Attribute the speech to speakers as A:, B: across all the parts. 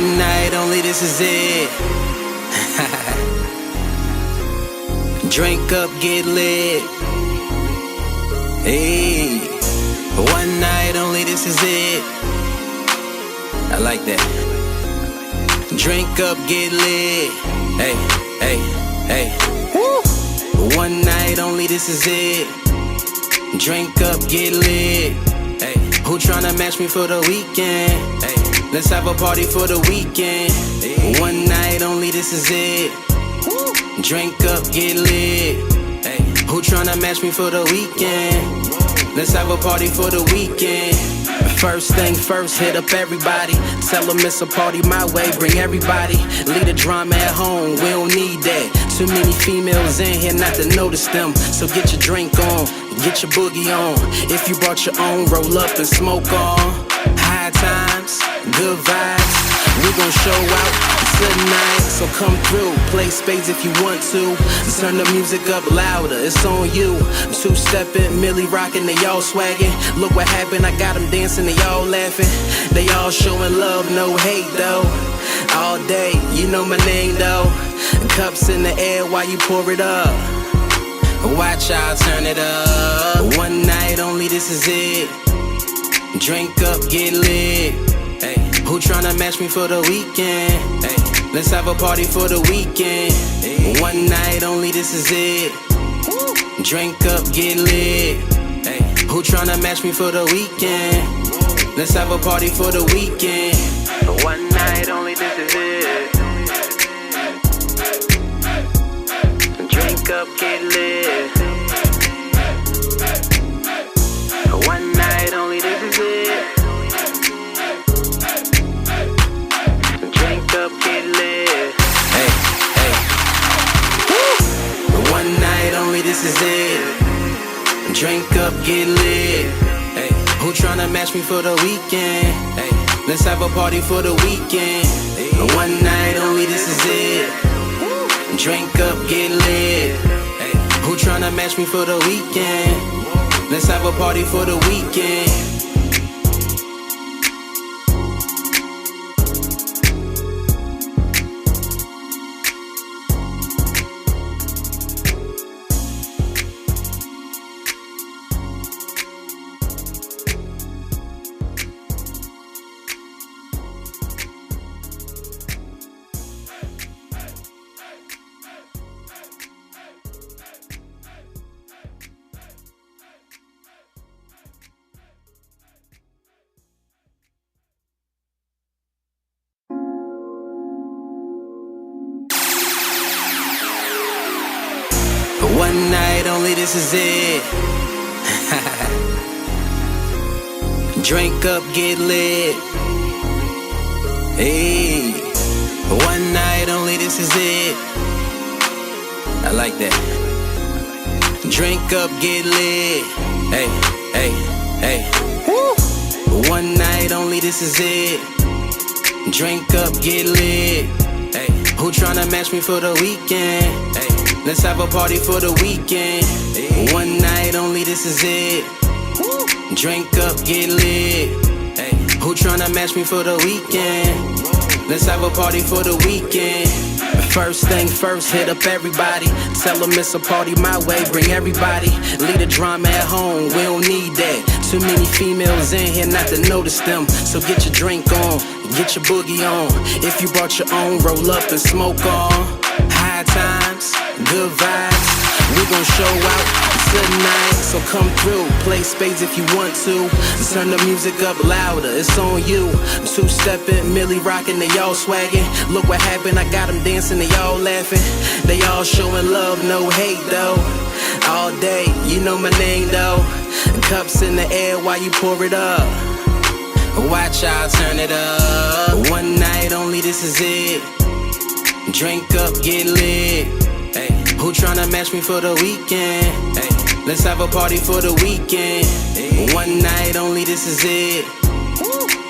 A: One night only, this is it. Drink up, get lit. Hey, one night only, this is it. I like that. Drink up, get lit. Hey, hey, hey. Woo. One night only, this is it. Drink up, get lit. Hey, who tryna match me for the weekend? Hey, let's have a party for the weekend. Hey. One night only, this is it. Drink up, get lit. Hey, who tryna match me for the weekend? Let's have a party for the weekend. First thing first, hit up everybody. Tell them it's a party my way, bring everybody. Leave the drama at home, we don't need that. Too many females in here not to notice them. So get your drink on, get your boogie on. If you brought your own, roll up and smoke on. High times, good vibes, we gon' show out tonight. So come through, play spades if you want to. Turn the music up louder, it's on you. Two-stepping, Millie rocking, they all swagging. Look what happened, I got them dancing, they all laughing. They all showing love, no hate though. All day, you know my name though. Cups in the air while you pour it up. Watch y'all turn it up. One night only, this is it. Drink up, get lit. Hey, who tryna match me for the weekend? Hey, let's have a party for the weekend. Hey, one night only, this is it. Drink up, get lit. Hey, who tryna match me for the weekend? Let's have a party for the weekend. One night only, this is it. Drink up, get lit. One night only, this is it. Drink up, get lit. Hey, hey. Woo! One night only, this is it. Drink up, get lit. Hey, who tryna match me for the weekend? Hey, let's have a party for the weekend. Hey, one night only, this is it. Drink up, get lit. Hey, who tryna match me for the weekend? Let's have a party for the weekend. One night only, this is it. Drink up, get lit. Hey, one night only, this is it. I like that. Drink up, get lit. Hey, hey, hey. Woo! One night only, this is it. Drink up, get lit. Hey, who tryna match me for the weekend? Hey, let's have a party for the weekend. Hey, one night only, this is it. Drink up, get lit. Hey, who tryna match me for the weekend? Let's have a party for the weekend. First thing first, hit up everybody. Tell them it's a party my way, bring everybody. Leave the drama at home, we don't need that. Too many females in here not to notice them. So get your drink on, get your boogie on. If you brought your own, roll up and smoke on. High times, good vibes, we gon' show out tonight. So come through, play spades if you want to. Turn the music up louder, it's on you. Two-stepping, Millie rocking, they all swagging. Look what happened, I got them dancing, they all laughing. They all showing love, no hate though. All day, you know my name though. Cups in the air while you pour it up. Watch y'all turn it up. One night only, this is it. Drink up, get lit. Hey, who tryna match me for the weekend? Hey, let's have a party for the weekend. Hey, one night only, this is it.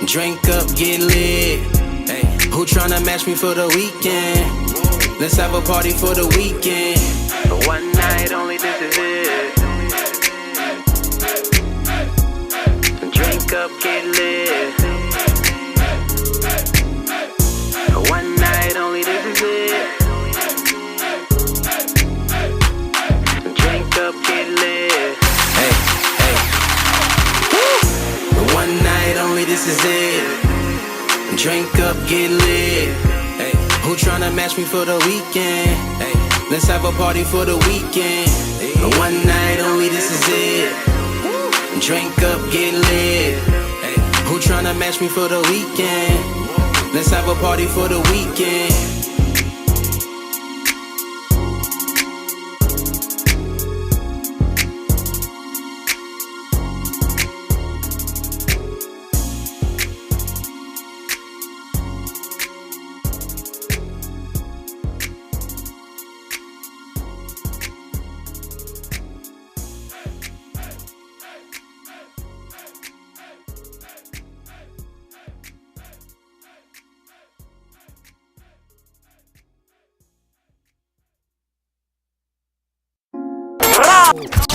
A: Drink up, get lit. Hey, who tryna match me for the weekend? Let's have a party for the weekend. One night only, this is it. Drink up, get lit. Drink up, get lit. Hey, who tryna match me for the weekend? Hey, let's have a party for the weekend. One night only, this is it. Drink up, get lit. Hey, who tryna match me for the weekend? Let's have a party for the weekend.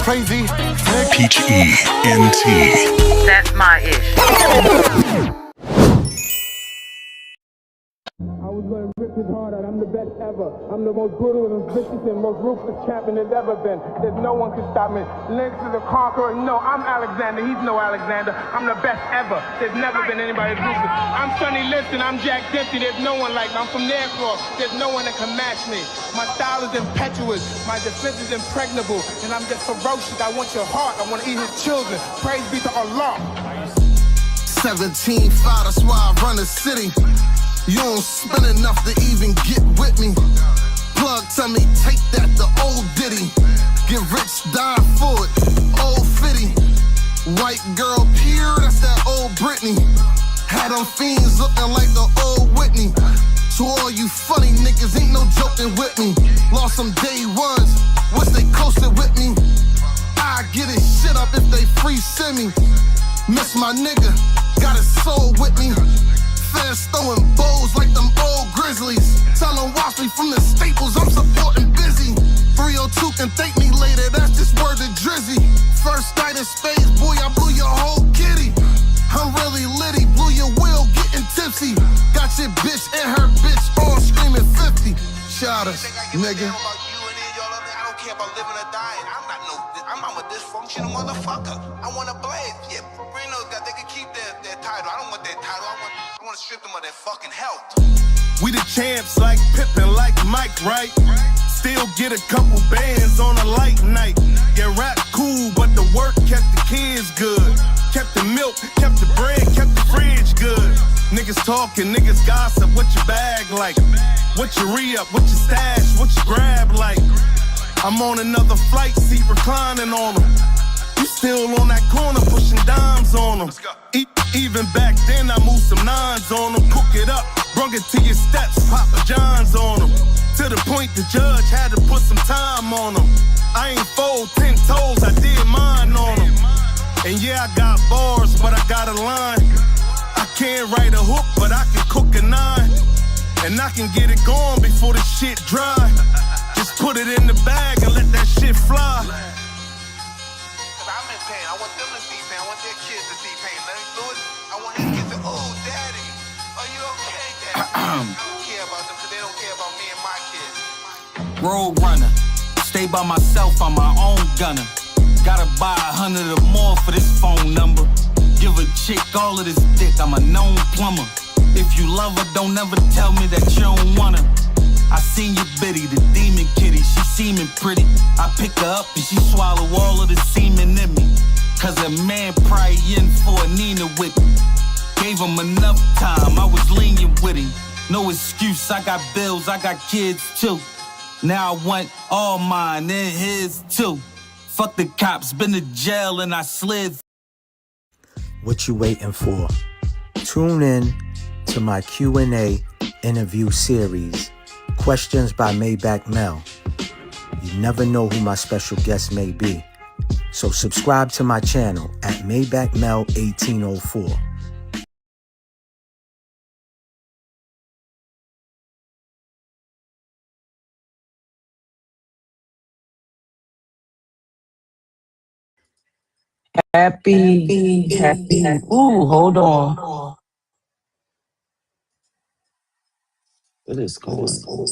B: Crazy.
C: P-H-E-N-T.
D: That's my ish.
E: I was gonna rip his heart out. I'm the best ever. I'm the most brutal and vicious and most ruthless champion there's ever been. There's no one can stop me. Lynx is a conqueror. No, I'm Alexander. He's no Alexander. I'm the best ever. There's never been anybody as ruthless. I'm Sonny Liston. I'm Jack Dempsey. There's no one like me. I'm from Nairclaw. There's no one that can match me. My style is impetuous. My defense is impregnable. And I'm just ferocious. I want your heart. I want to eat his children. Praise be to Allah.
B: 17-5, that's why I run the city. You don't spend enough to even get with me. Plug tell me, take that, the old ditty. Get rich, die for it, old fitty. White girl pure, that's that old Britney. Had them fiends looking like the old Whitney. To all you funny niggas, ain't no joking with me. Lost some day ones, wish they coasted with me. I get his shit up if they free send me. Miss my nigga, got his soul with me. Fans throwing bows like them old Grizzlies. Tell them watch me from the Staples, I'm supporting busy. 302 can thank me later, that's just word to Drizzy. First night in space, boy, I blew your whole kitty. I'm really litty, blew your wheel, getting tipsy. Got your bitch and her bitch all screaming 50. Shot us, nigga.
F: I don't care about living or dying. I'm a dysfunctional motherfucker. I want to blaze. Yeah, Reno's got, they can keep their title. I don't want their title. I want to strip them of their fucking health.
G: We the champs like Pippen, like Mike, right? Still get a couple bands on a light night. Yeah, rap cool, but the work kept the kids good. Kept the milk, kept the bread, kept the fridge good. Niggas talking, niggas gossip, what your bag like? What your re-up, what your stash, what your grab like? I'm on another flight seat reclining on them. You still on that corner pushing dimes on them. Even back then I moved some nines on them. Cook it up, brung it to your steps, Papa John's on them. To the point the judge had to put some time on them. I ain't fold 10 toes, I did mine on them. And yeah, I got bars, but I got a line. I can't write a hook, but I can cook a 9. And I can get it going before the shit dry. Just put it in the bag and let that shit fly.
F: Cause I'm in pain. I want them to see pain. I want their kids to see pain. Larry Lewis, I want his kids to, oh, daddy, are you okay, daddy? I don't care about them because they don't care about me and my kids.
H: Road runner, stay by myself, I'm my own gunner. Gotta buy 100 or more for this phone number. Give a chick all of this dick, I'm a known plumber. If you love her, don't ever tell me that you don't want her. I seen your bitty, the demon kitty, she seeming pretty. I pick her up and she swallow all of the semen in me. Cause a man probably in for a Nina with me. Gave him enough time, I was lenient with him. No excuse, I got bills, I got kids too. Now I want all mine and his too. Fuck the cops, been to jail and I slid.
I: What you waiting for? Tune in to my Q&A interview series, Questions by Maybach Mel. You never know who my special guest may be. So subscribe to my channel at Maybach Mel 1804.
D: Happy. Ooh, hold on. What is going on?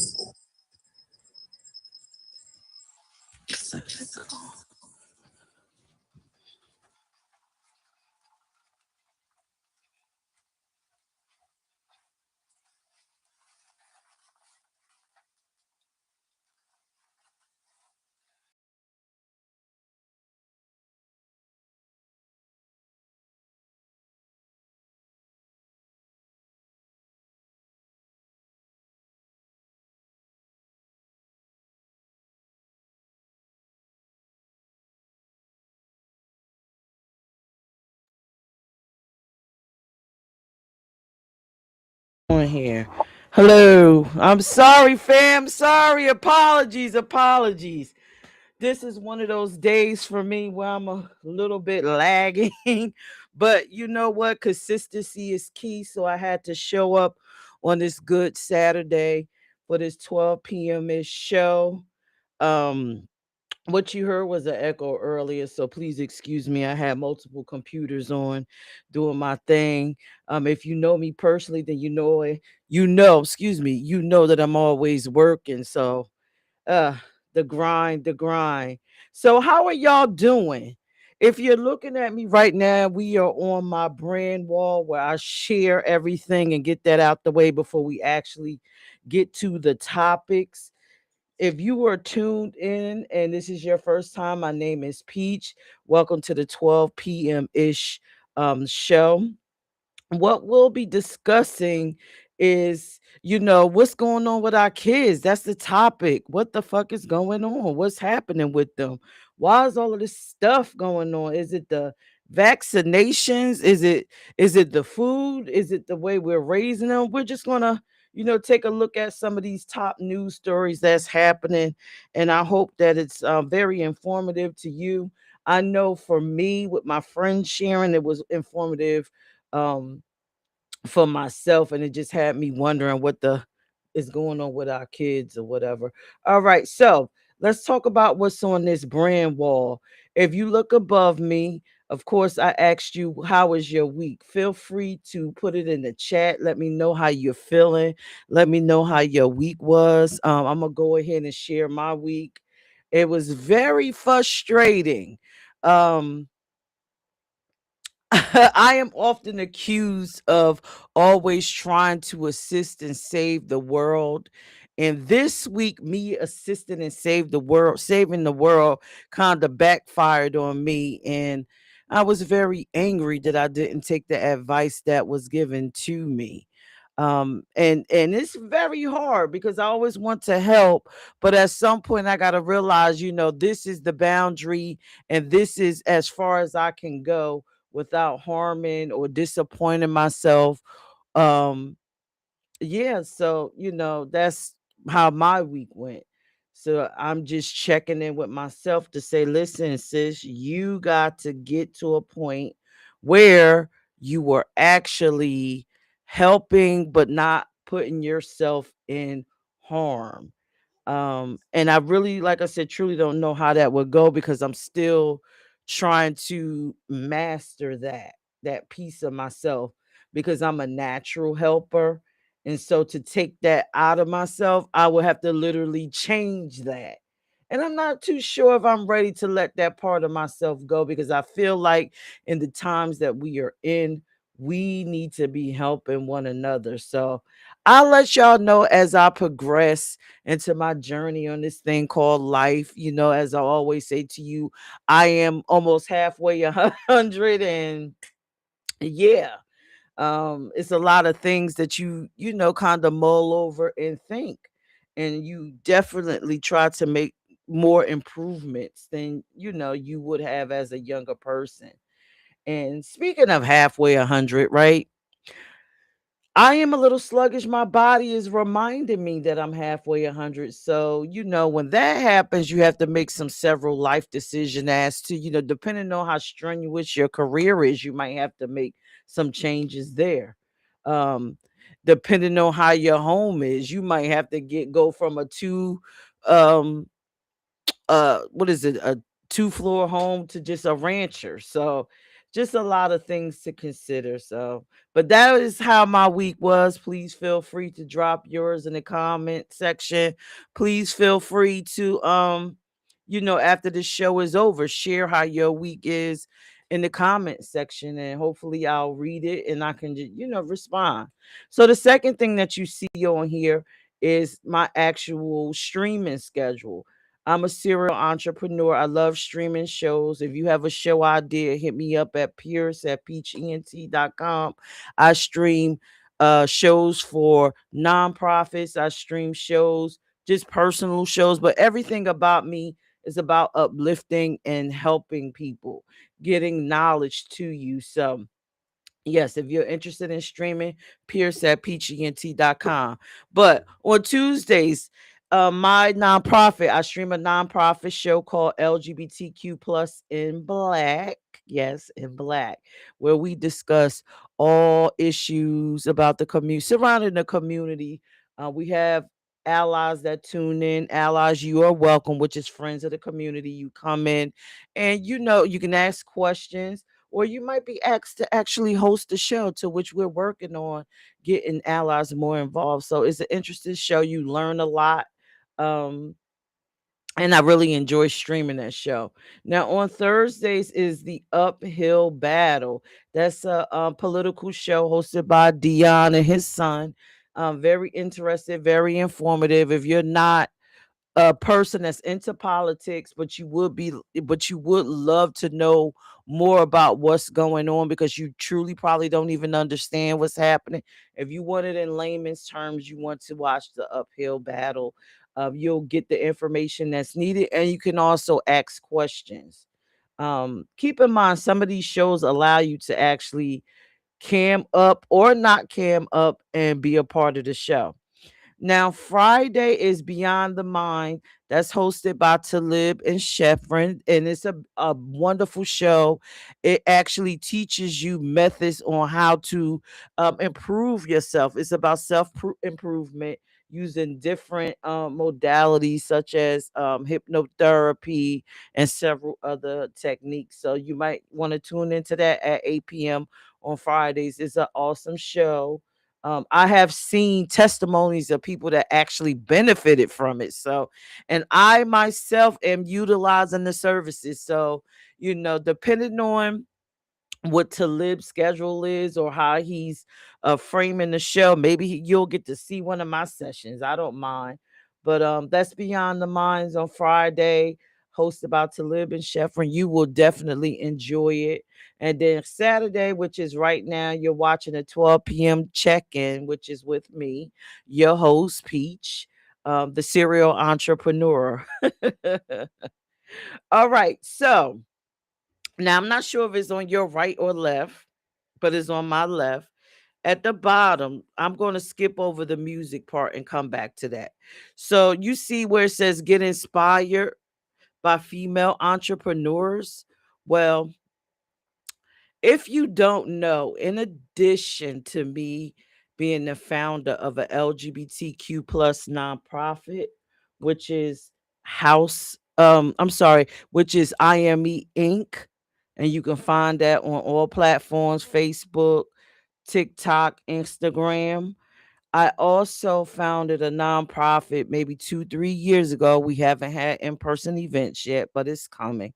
D: On here. Hello. I'm sorry, fam. Sorry. Apologies. This is one of those days for me where I'm a little bit lagging. But you know what? Consistency is key. So I had to show up on this good Saturday for this 12 p.m. ish show. Um, what you heard was an echo earlier, so please excuse me. I had multiple computers on doing my thing. If you know me personally, then excuse me, you know that I'm always working. So uh the grind. So how are y'all doing? If you're looking at me right now, we are on my brand wall where I share everything and get that out the way before we actually get to the topics. If you were tuned in and this is your first time, my name is Peach. Welcome to the 12 p.m. ish show. What we'll be discussing is, what's going on with our kids. That's the topic. What the fuck is going on? What's happening with them? Why is all of this stuff going on? Is it the vaccinations? Is it the food? Is it the way we're raising them? We're just gonna, take a look at some of these top news stories that's happening, and I hope that it's very informative to you. I know for me, with my friend Sharon, it was informative um for myself, and it just had me wondering what the is going on with our kids or whatever. All right, so let's talk about what's on this brand wall. If you look above me, of course I asked you how was your week. Feel free to put it in the chat. Let me know how you're feeling. Let me know how your week was. I'm gonna go ahead and share my week. It was very frustrating. um I am often accused of always trying to assist and save the world. And this week, me assisting and saving the world kind of backfired on me. And I was very angry that I didn't take the advice that was given to me. And it's very hard because I always want to help, but at some point I gotta realize, this is the boundary and this is as far as I can go without harming or disappointing myself. Um, yeah, so that's how my week went. So I'm just checking in with myself to say, listen, sis, you got to get to a point where you were actually helping but not putting yourself in harm. And I really, like I said, truly don't know how that would go because I'm still trying to master that piece of myself because I'm a natural helper. And so to take that out of myself, I would have to literally change that. And I'm not too sure if I'm ready to let that part of myself go because I feel like in the times that we are in, we need to be helping one another. So I'll let y'all know as I progress into my journey on this thing called life. As I always say to you, I am almost halfway 100, and yeah, it's a lot of things that you kind of mull over and think, and you definitely try to make more improvements than you would have as a younger person. And speaking of halfway 100, right? I am a little sluggish. My body is reminding me that I'm halfway 100. So, when that happens, you have to make some several life decisions as to, depending on how strenuous your career is, you might have to make some changes there. Um, Depending on how your home is, you might have to go from a um what is it, a two-floor home to just a rancher. So just a lot of things to consider. So but that is how my week was. Please feel free to drop yours in the comment section. Please feel free to after the show is over, share how your week is in the comment section, and hopefully I'll read it and I can just respond. So the second thing that you see on here is my actual streaming schedule. I'm a serial entrepreneur. I love streaming shows. If you have a show idea, hit me up at Pierce at peachent.com. I stream shows for nonprofits. I stream shows, just personal shows, but everything about me is about uplifting and helping people, getting knowledge to you. So Yes, if you're interested in streaming, Pierce at peachent.com. But on Tuesdays, my nonprofit, I stream a nonprofit show called LGBTQ Plus in Black. Yes, in Black, where we discuss all issues about the community, surrounding the community. We have allies that tune in. Allies, you are welcome, which is friends of the community. You come in and you can ask questions, or you might be asked to actually host the show, to which we're working on getting allies more involved. So it's an interesting show. You learn a lot. Um, and I really enjoy streaming that show. Now on Thursdays is the Uphill Battle. That's a, political show hosted by Dion and his son. Very interested, very informative. If you're not a person that's into politics, but you would love to know more about what's going on, because you truly probably don't even understand what's happening. If you want it in layman's terms, you want to watch the Uphill Battle. You'll get the information that's needed, and you can also ask questions. Keep in mind, some of these shows allow you to actually cam up or not cam up and be a part of the show. Now, Friday is Beyond the Mind. That's hosted by Talib and Sheffrin, and it's a wonderful show. It actually teaches you methods on how to improve yourself. It's about self improvement using different modalities such as hypnotherapy and several other techniques. So you might want to tune into that at 8 p.m. on Fridays. It's an awesome show. I have seen testimonies of people that actually benefited from it. So, and I myself am utilizing the services. So, depending on what Talib's schedule is or how he's framing the show, maybe you'll get to see one of my sessions. I don't mind. But that's Beyond the Minds on Friday, hosted by Talib and Sheffrin. You will definitely enjoy it. And then Saturday, which is right now, you're watching a 12 p.m. check-in, which is with me, your host, Peach, the serial entrepreneur. All right. So now I'm not sure if it's on your right or left, but it's on my left. At the bottom, I'm going to skip over the music part and come back to that. So you see where it says get inspired by female entrepreneurs. Well, if you don't know, in addition to me being the founder of a LGBTQ plus nonprofit, which is which is IME Inc. And you can find that on all platforms, Facebook, TikTok, Instagram. I also founded a nonprofit maybe 2, 3 years ago. We haven't had in-person events yet, but it's coming.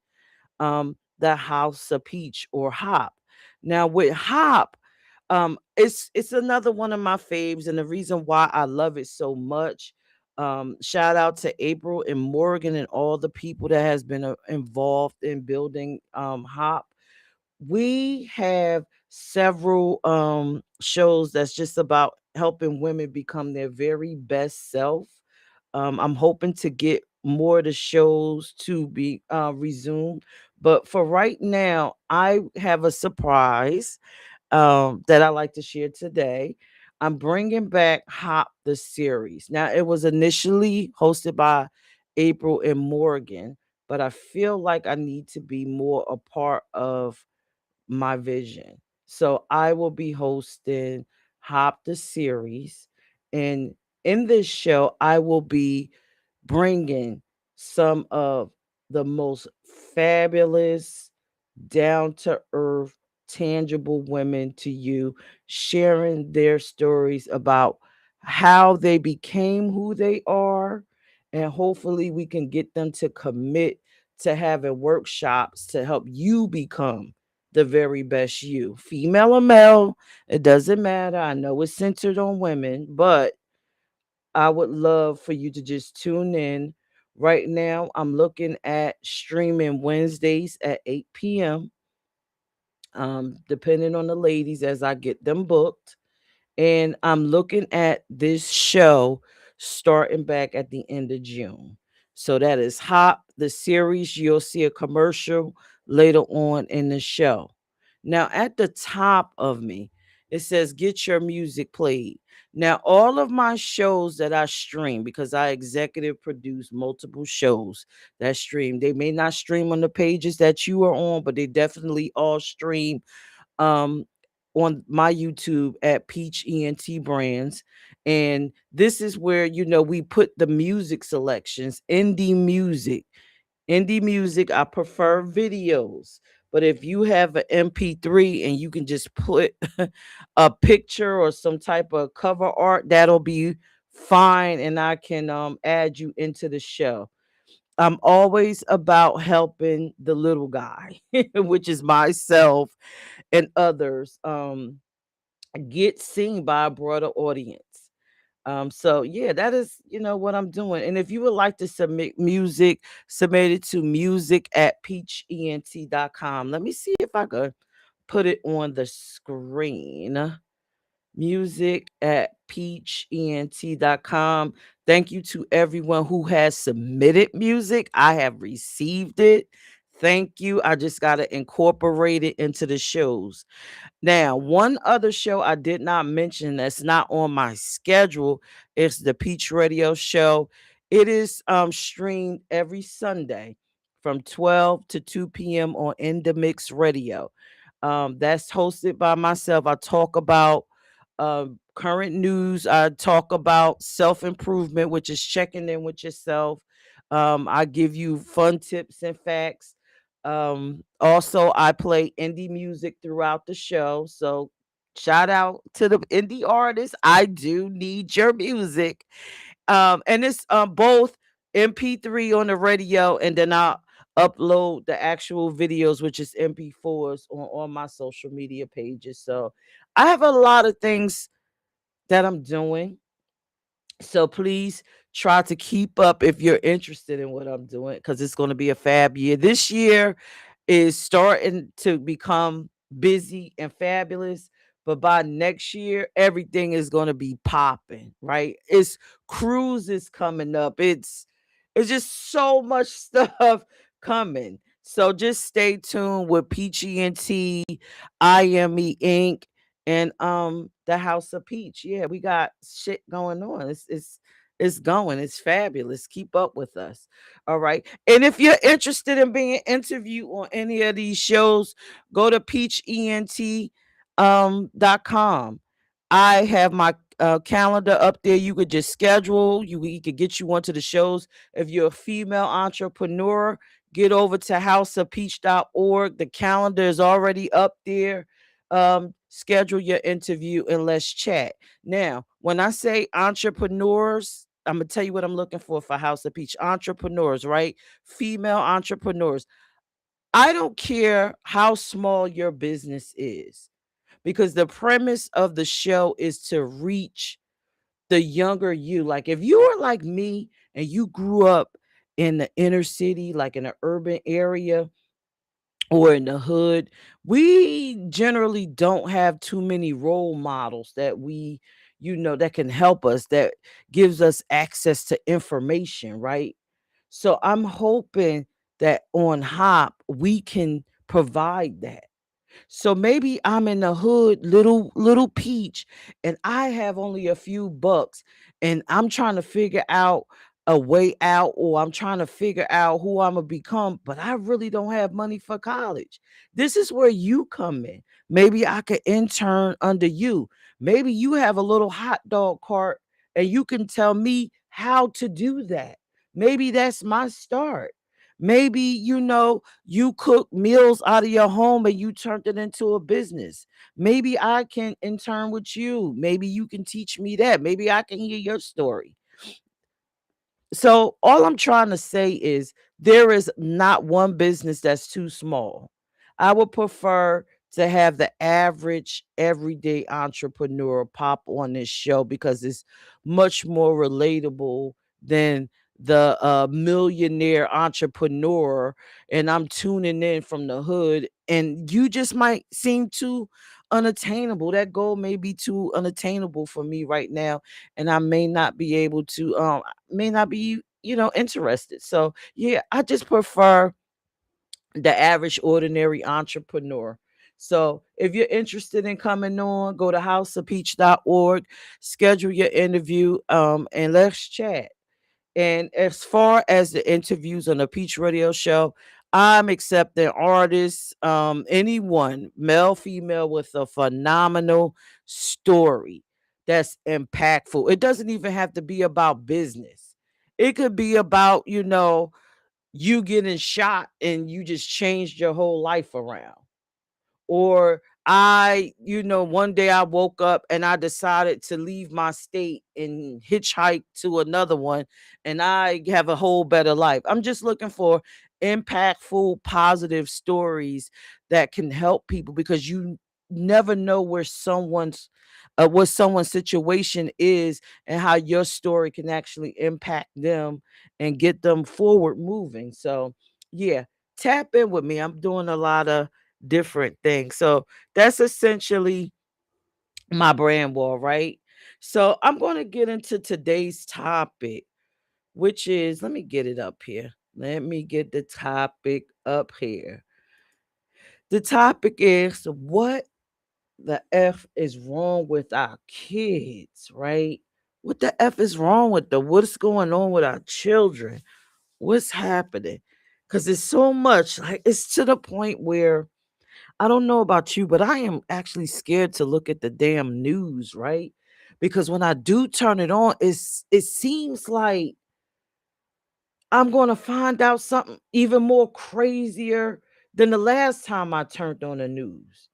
D: The House of Peach, or Hop. Now with Hop, it's another one of my faves, and the reason why I love it so much. Shout out to April and Morgan and all the people that has been involved in building Hop. We have several shows that's just about helping women become their very best self. I'm hoping to get more of the shows to be resumed, but for right now I have a surprise that I like to share today. I'm bringing back Hop the series. Now, it was initially hosted by April and Morgan, but I feel like I need to be more a part of my vision. So I will be hosting Hop the series. And in this show, I will be bringing some of the most fabulous, down to earth, tangible women to you, sharing their stories about how they became who they are. And hopefully, we can get them to commit to having workshops to help you become the very best you, female or male. It doesn't matter. I know it's centered on women, but I would love for you to just tune in. Right now, I'm looking at streaming Wednesdays at 8 p.m. Depending on the ladies as I get them booked. And I'm looking at this show starting back at the end of June. So that is Hop, the series. You'll see a commercial later on in the show. Now, at the top of me, it says get your music played. Now, all of my shows that I stream, because I executive produce multiple shows that stream, they may not stream on the pages that you are on, but they definitely all stream um on my YouTube at Peach ENT Brands. And this is where, we put the music selections, indie music. I prefer videos, but if you have an MP3 and you can just put a picture or some type of cover art, that'll be fine, and I can add you into the show. I'm always about helping the little guy, which is myself and others, get seen by a broader audience. So yeah, that is, what I'm doing. And if you would like to submit music, submit it to music at peachent.com. Let me see if I could put it on the screen. Music at peachent.com. Thank you to everyone who has submitted music. I have received it. Thank you. I just got to incorporate it into the shows. Now, one other show I did not mention that's not on my schedule is the Peach Radio Show. It is streamed every Sunday from 12 to 2 p.m. on In the Mix Radio. That's hosted by myself. I talk about current news. I talk about self improvement, which is checking in with yourself. I give you fun tips and facts. Also, I play indie music throughout the show. So, shout out to the indie artists. I do need your music. And it's both MP3 on the radio, and then I'll upload the actual videos, which is MP4s on my social media pages. So, I have a lot of things that I'm doing. So please try to keep up if you're interested in what I'm doing, because it's going to be a fab year. This year is starting to become busy and fabulous, but by next year, everything is going to be popping, right? It's cruises coming up. It's just so much stuff coming. So just stay tuned with Peachy and T, IME Inc., and the House of Peach. Yeah, we got shit going on. It's going. It's fabulous. Keep up with us. All right. And if you're interested in being interviewed on any of these shows, go to peachent.com. I have my calendar up there. You could just schedule. We could get you onto the shows. If you're a female entrepreneur, get over to houseofpeach.org. The calendar is already up there. Schedule your interview and let's chat. Now, when I say entrepreneurs, I'm gonna tell you what I'm looking for House of Peach. Entrepreneurs, right? Female entrepreneurs. I don't care how small your business is, because the premise of the show is to reach the younger you. Like if you are like me and you grew up in the inner city, like in an urban area or in the hood, we generally don't have too many role models that that can help us, that gives us access to information, right? So I'm hoping that on Hop we can provide that. So maybe I'm in the hood, little peach, and I have only a few bucks, and I'm trying to figure out a way out, or I'm trying to figure out who I'm gonna become, but I really don't have money for college. This is where you come in. Maybe I could intern under you. Maybe you have a little hot dog cart and you can tell me how to do that. Maybe that's my start. Maybe you cook meals out of your home and you turned it into a business. Maybe I can intern with you. Maybe you can teach me that. Maybe I can hear your story. So all I'm trying to say is there is not one business that's too small. I would prefer to have the average everyday entrepreneur pop on this show, because it's much more relatable than the millionaire entrepreneur. And I'm tuning in from the hood, and you just might seem too unattainable. That goal may be too unattainable for me right now, and I may not be able to may not be, interested. So yeah, I just prefer the average ordinary entrepreneur. So if you're interested in coming on, go to houseofpeach.org, schedule your interview, and let's chat. And as far as the interviews on the Peach Radio Show, I'm accepting artists, anyone, male, female, with a phenomenal story that's impactful. It doesn't even have to be about business. It could be about, you getting shot and you just changed your whole life around. Or one day I woke up and I decided to leave my state and hitchhike to another one, and I have a whole better life. I'm just looking for impactful, positive stories that can help people, because you never know what someone's situation is, and how your story can actually impact them and get them forward moving. So yeah, tap in with me. I'm doing a lot of different things. So that's essentially my brand wall, right? So I'm going to get into today's topic, which is, let me get it up here. Let me get the topic up here. The topic is, what the F is wrong with our kids, right? What the F is wrong with them? What's going on with our children? What's happening? Because it's so much, like, it's to the point where, I don't know about you, but I am actually scared to look at the damn news, right? Because when I do turn it on, it seems like I'm going to find out something even more crazier than the last time I turned on the news.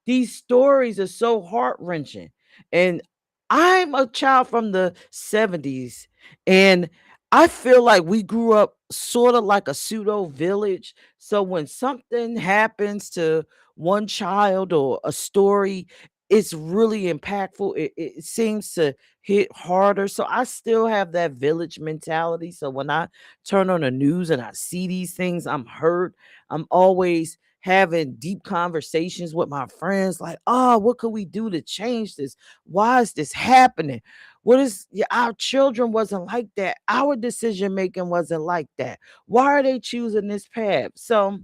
D: These stories are so heart-wrenching. And I'm a child from the 70s, and I feel like we grew up sort of like a pseudo village. So when something happens to one child or a story, it's really impactful. It seems to hit harder. So I still have that village mentality. So when I turn on the news and I see these things, I'm hurt. I'm always having deep conversations with my friends, like, oh, what could we do to change this? Why is this happening? What is, yeah, our children wasn't like that. Our decision making wasn't like that. Why are they choosing this path? So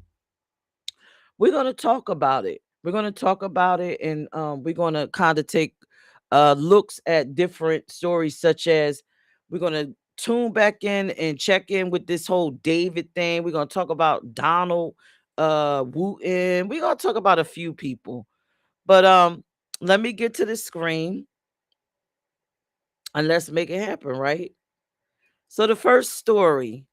D: we're going to talk about it. We're going to talk about it, and we're going to kind of take looks at different stories, such as, we're going to tune back in and check in with this whole David thing. We're going to talk about Donald Wooten. We're going to talk about a few people. But let me get to the screen and let's make it happen, right? So the first story.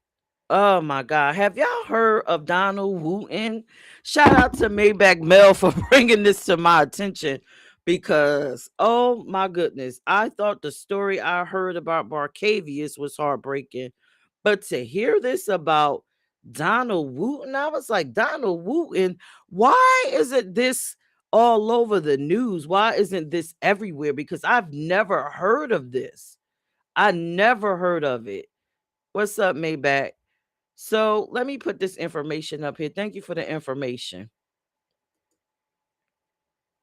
D: Oh my God. Have y'all heard of Donald Wooten? Shout out to Maybach Mel for bringing this to my attention, because, oh my goodness, I thought the story I heard about Barcavius was heartbreaking. But to hear this about Donald Wooten, I was like, Donald Wooten, why isn't this all over the news? Why isn't this everywhere? Because I've never heard of this. I never heard of it. What's up, Maybach? So let me put this information up here. Thank you for the information.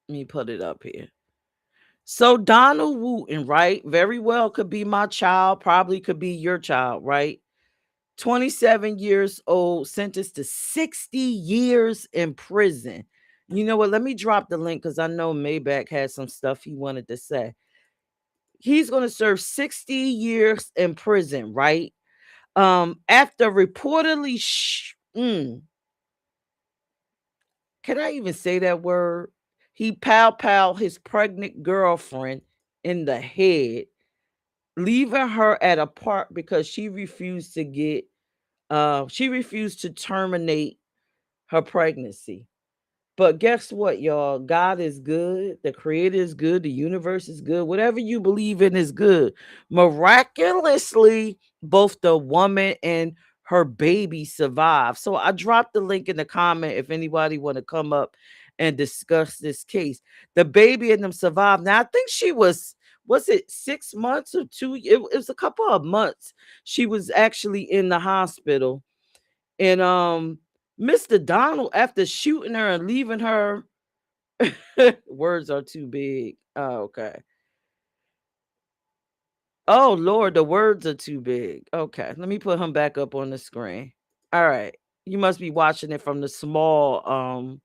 D: Let me put it up here. So Donald Wooten, right? Very well could be my child, probably could be your child, right? 27 years old, sentenced to 60 years in prison. You know what? Let me drop the link, because I know Maybach had some stuff he wanted to say. He's going to serve 60 years in prison, right? After reportedly can I even say that word? He pow his pregnant girlfriend in the head, leaving her at a park because she refused to terminate her pregnancy. But guess what, y'all? God is good. The creator is good. The universe is good. Whatever you believe in is good. Miraculously, both the woman and her baby survived. So I dropped the link in the comment if anybody want to come up and discuss this case. The baby and them survived. Now, I think she was it 6 months or two? It was a couple of months. She was actually in the hospital. And Mr. Donald, after shooting her and leaving her, words are too big. Oh, okay. Oh Lord, the words are too big. Okay, let me put him back up on the screen. All right. You must be watching it from the small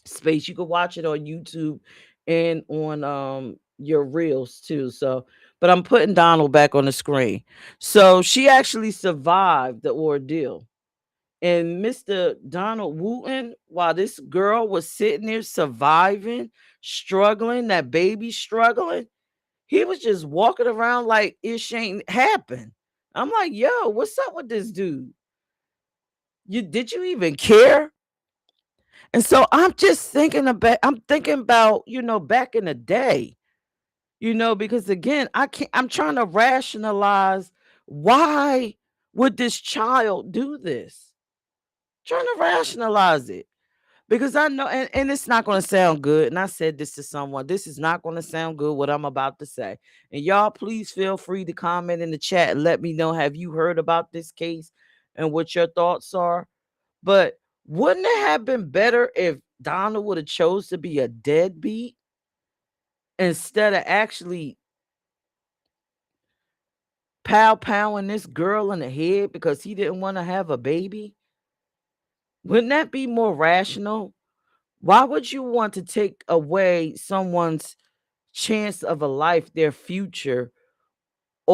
D: space. You can watch it on YouTube and on your reels too. So, but I'm putting Donald back on the screen. So she actually survived the ordeal. And Mr. Donald Wooten, while this girl was sitting there surviving, struggling, that baby struggling, he was just walking around like it ain't happened. I'm like, yo, what's up with this dude? You even care? And so I'm thinking about, back in the day, because again, I'm trying to rationalize why would this child do this? Trying to rationalize it. Because I know, and it's not going to sound good. And I said this to someone. This is not going to sound good, what I'm about to say. And y'all, please feel free to comment in the chat and let me know, have you heard about this case and what your thoughts are? But wouldn't it have been better if Donald would have chose to be a deadbeat instead of actually powing this girl in the head because he didn't want to have a baby? Wouldn't that be more rational? Why would you want to take away someone's chance of a life, their future,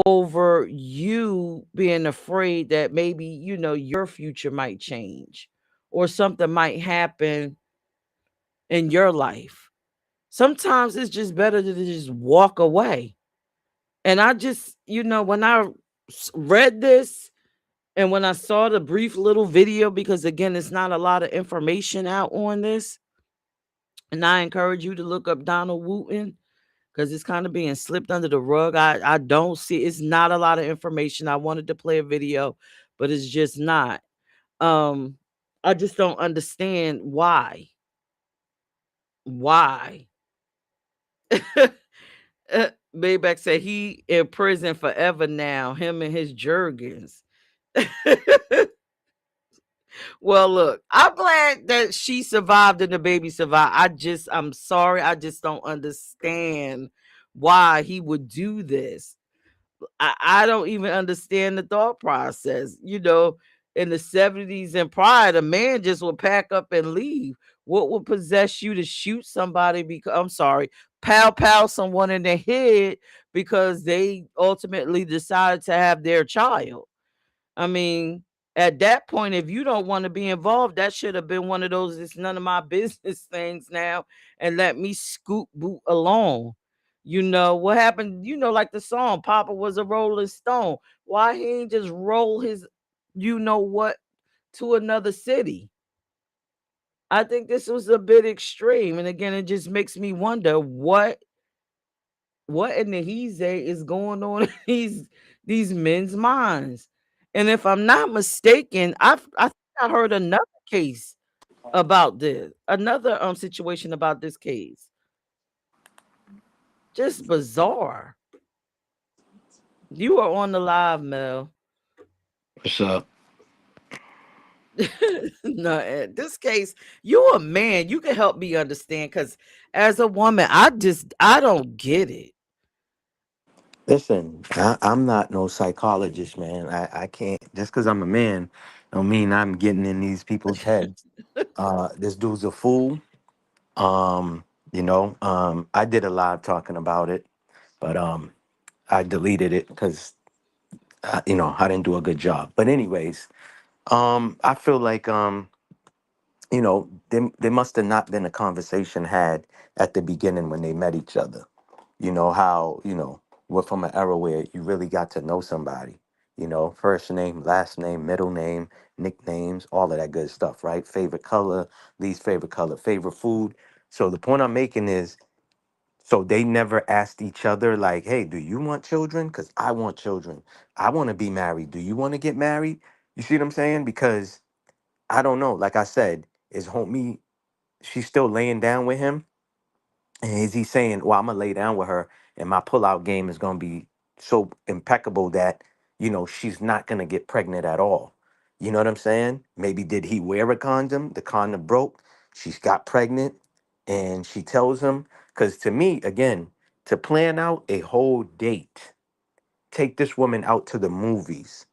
D: over you being afraid that maybe, your future might change or something might happen in your life? Sometimes it's just better to just walk away. And I just, when I read this and when I saw the brief little video, because again, it's not a lot of information out on this, and I encourage you to look up Donald Wooten because it's kind of being slipped under the rug. I don't see, it's not a lot of information. I wanted to play a video, but it's just not. Um, I just don't understand why. Why? Maybach said he in prison forever now, him and his Jergens. Well, look, I'm glad that she survived and the baby survived. I'm sorry. I just don't understand why he would do this. I don't even understand the thought process. In the 70s and prior, the man just would pack up and leave. What would possess you to shoot somebody because, I'm sorry, pow someone in the head because they ultimately decided to have their child? I mean, at that point, if you don't want to be involved, that should have been one of those "it's none of my business" things now, and let me scoot boot along. What happened? Like the song, Papa was a Rolling Stone. Why he ain't just roll his, what, to another city? I think this was a bit extreme. And again, it just makes me wonder what in the he's is going on in these men's minds. And if I'm not mistaken, I think I heard another case about this, another situation about this case. Just bizarre. You are on the live, Mel.
J: What's up?
D: No, this case, you a man. You can help me understand because as a woman, I don't get it.
I: Listen, I'm not no psychologist, man. I can't, just because I'm a man, don't mean I'm getting in these people's heads. This dude's a fool. Um, I did a live talking about it, but I deleted it because I didn't do a good job. But anyways, I feel like there must have not been a conversation had at the beginning when they met each other. How, we're from an era where you really got to know somebody, first name, last name, middle name, nicknames, all of that good stuff, right? Favorite color, least favorite color, favorite food. So the point I'm making is, so they never asked each other, like, hey, do you want children? Because I want children. I want to be married. Do you want to get married? You see what I'm saying? Because I don't know. Like I said, is homie, she's still laying down with him? And is he saying, well, I'm gonna lay down with her and my pullout game is gonna be so impeccable that, she's not gonna get pregnant at all. You know what I'm saying? Maybe did he wear a condom? The condom broke, she's got pregnant, and she tells him, because to me, again, to plan out a whole date, take this woman out to the movies.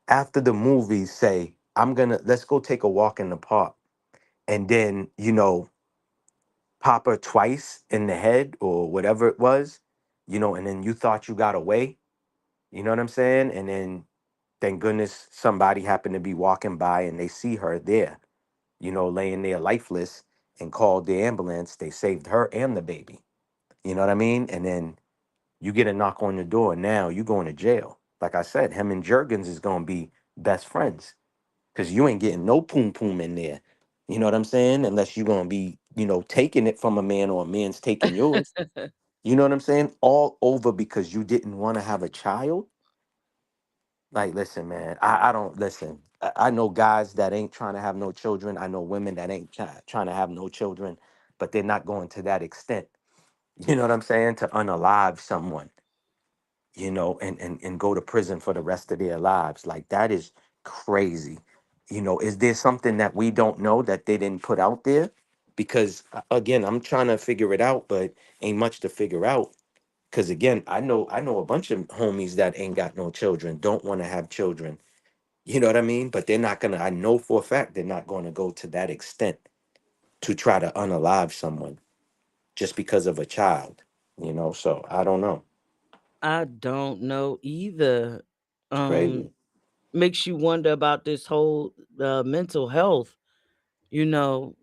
I: After the movies, say, let's go take a walk in the park. And then,
K: pop her twice in the head or whatever it was, and then you thought you got away, you know what I'm saying? And then thank goodness somebody happened to be walking by and they see her there, laying there lifeless, and called the ambulance. They saved her and the baby. You know what I mean? And then you get a knock on the door. Now you going to jail. Like I said, him and Jurgens is going to be best friends because you ain't getting no poom poom in there. You know what I'm saying? Unless you're going to be, taking it from a man or a man's taking yours. You know what I'm saying? All over because you didn't want to have a child. Like, listen, man, I don't listen. I know guys that ain't trying to have no children. I know women that ain't trying to have no children, but they're not going to that extent. You know what I'm saying? To unalive someone, and go to prison for the rest of their lives. Like, that is crazy. Is there something that we don't know that they didn't put out there? Because again, I'm trying to figure it out, but ain't much to figure out. Because again, I know a bunch of homies that ain't got no children, don't want to have children. You know what I mean? But they're not gonna. I know for a fact they're not going to go to that extent to try to unalive someone just because of a child. So I don't know.
D: I don't know either.
K: It's
D: Um,
K: crazy.
D: makes you wonder about this whole mental health. You know,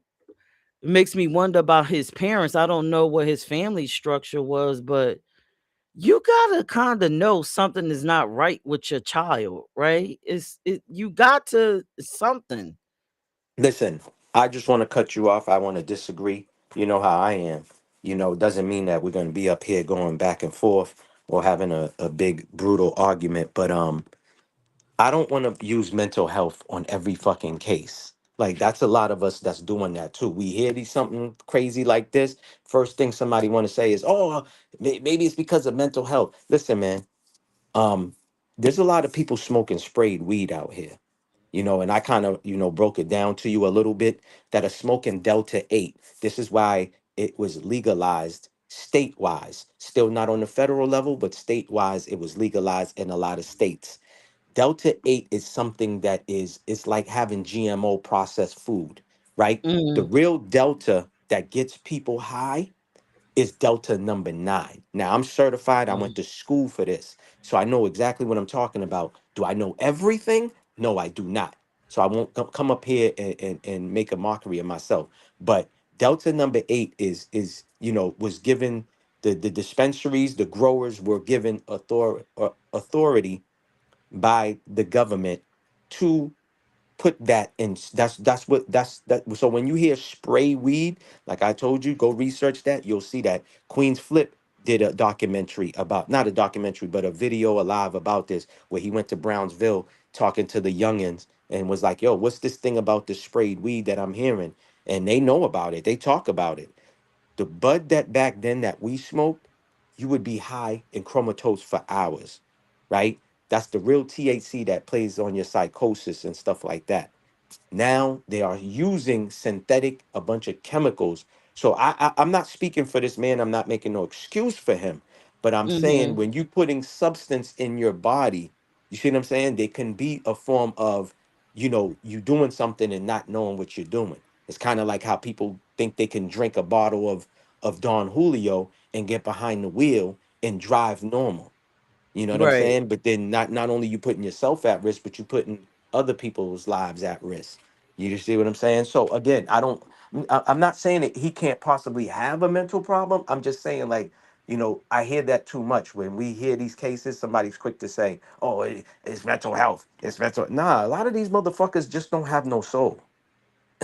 D: it makes me wonder about his parents. I don't know what his family structure was, but you gotta kind of know something is not right with your child, right? You got to something.
K: Listen, I just want to cut you off. I want to disagree. You know how I am. It doesn't mean that we're going to be up here going back and forth or having a big brutal argument. But I don't want to use mental health on every fucking case. Like, that's a lot of us that's doing that too. We hear these something crazy like this. First thing somebody want to say is, "Oh, maybe it's because of mental health." Listen, man. Um, there's a lot of people smoking sprayed weed out here. And I kind of, broke it down to you a little bit that are smoking Delta 8. This is why it was legalized state-wise. Still not on the federal level, but state-wise, it was legalized in a lot of states. Delta 8 is something that it's like having GMO processed food, right? The
D: Mm,
K: real Delta that gets people high is Delta number 9. Now, I'm certified. I went
D: mm,
K: to school for this. So I know exactly what I'm talking about. Do I know everything? No, I do not. So I won't come up here and make a mockery of myself. But Delta number 8 was given the dispensaries, the growers were given authority by the government to put that in. That's what that's that so when you hear spray weed, like I told you, go research that. You'll see that Queen's Flip did a documentary about, not a documentary but a video alive about this, where he went to Brownsville talking to the youngins and was like, yo, what's this thing about the sprayed weed that I'm hearing? And they know about it, they talk about it. The bud that back then that we smoked, you would be high and comatose for hours, right? That's the real THC that plays on your psychosis and stuff like that. Now they are using synthetic, a bunch of chemicals. So I'm not speaking for this man. I'm not making no excuse for him. But I'm saying
D: mhm.
K: when you putting substance in your body, you see what I'm saying? They can be a form of, you doing something and not knowing what you're doing. It's kind of like how people think they can drink a bottle of Don Julio and get behind the wheel and drive normal. You know what I'm
D: Right.
K: saying? But then not only you putting yourself at risk, but you putting other people's lives at risk. You just see what I'm saying? So again, I'm not saying that he can't possibly have a mental problem. I'm just saying, like, I hear that too much. When we hear these cases, somebody's quick to say, "Oh, it's mental health. It's mental." Nah, a lot of these motherfuckers just don't have no soul.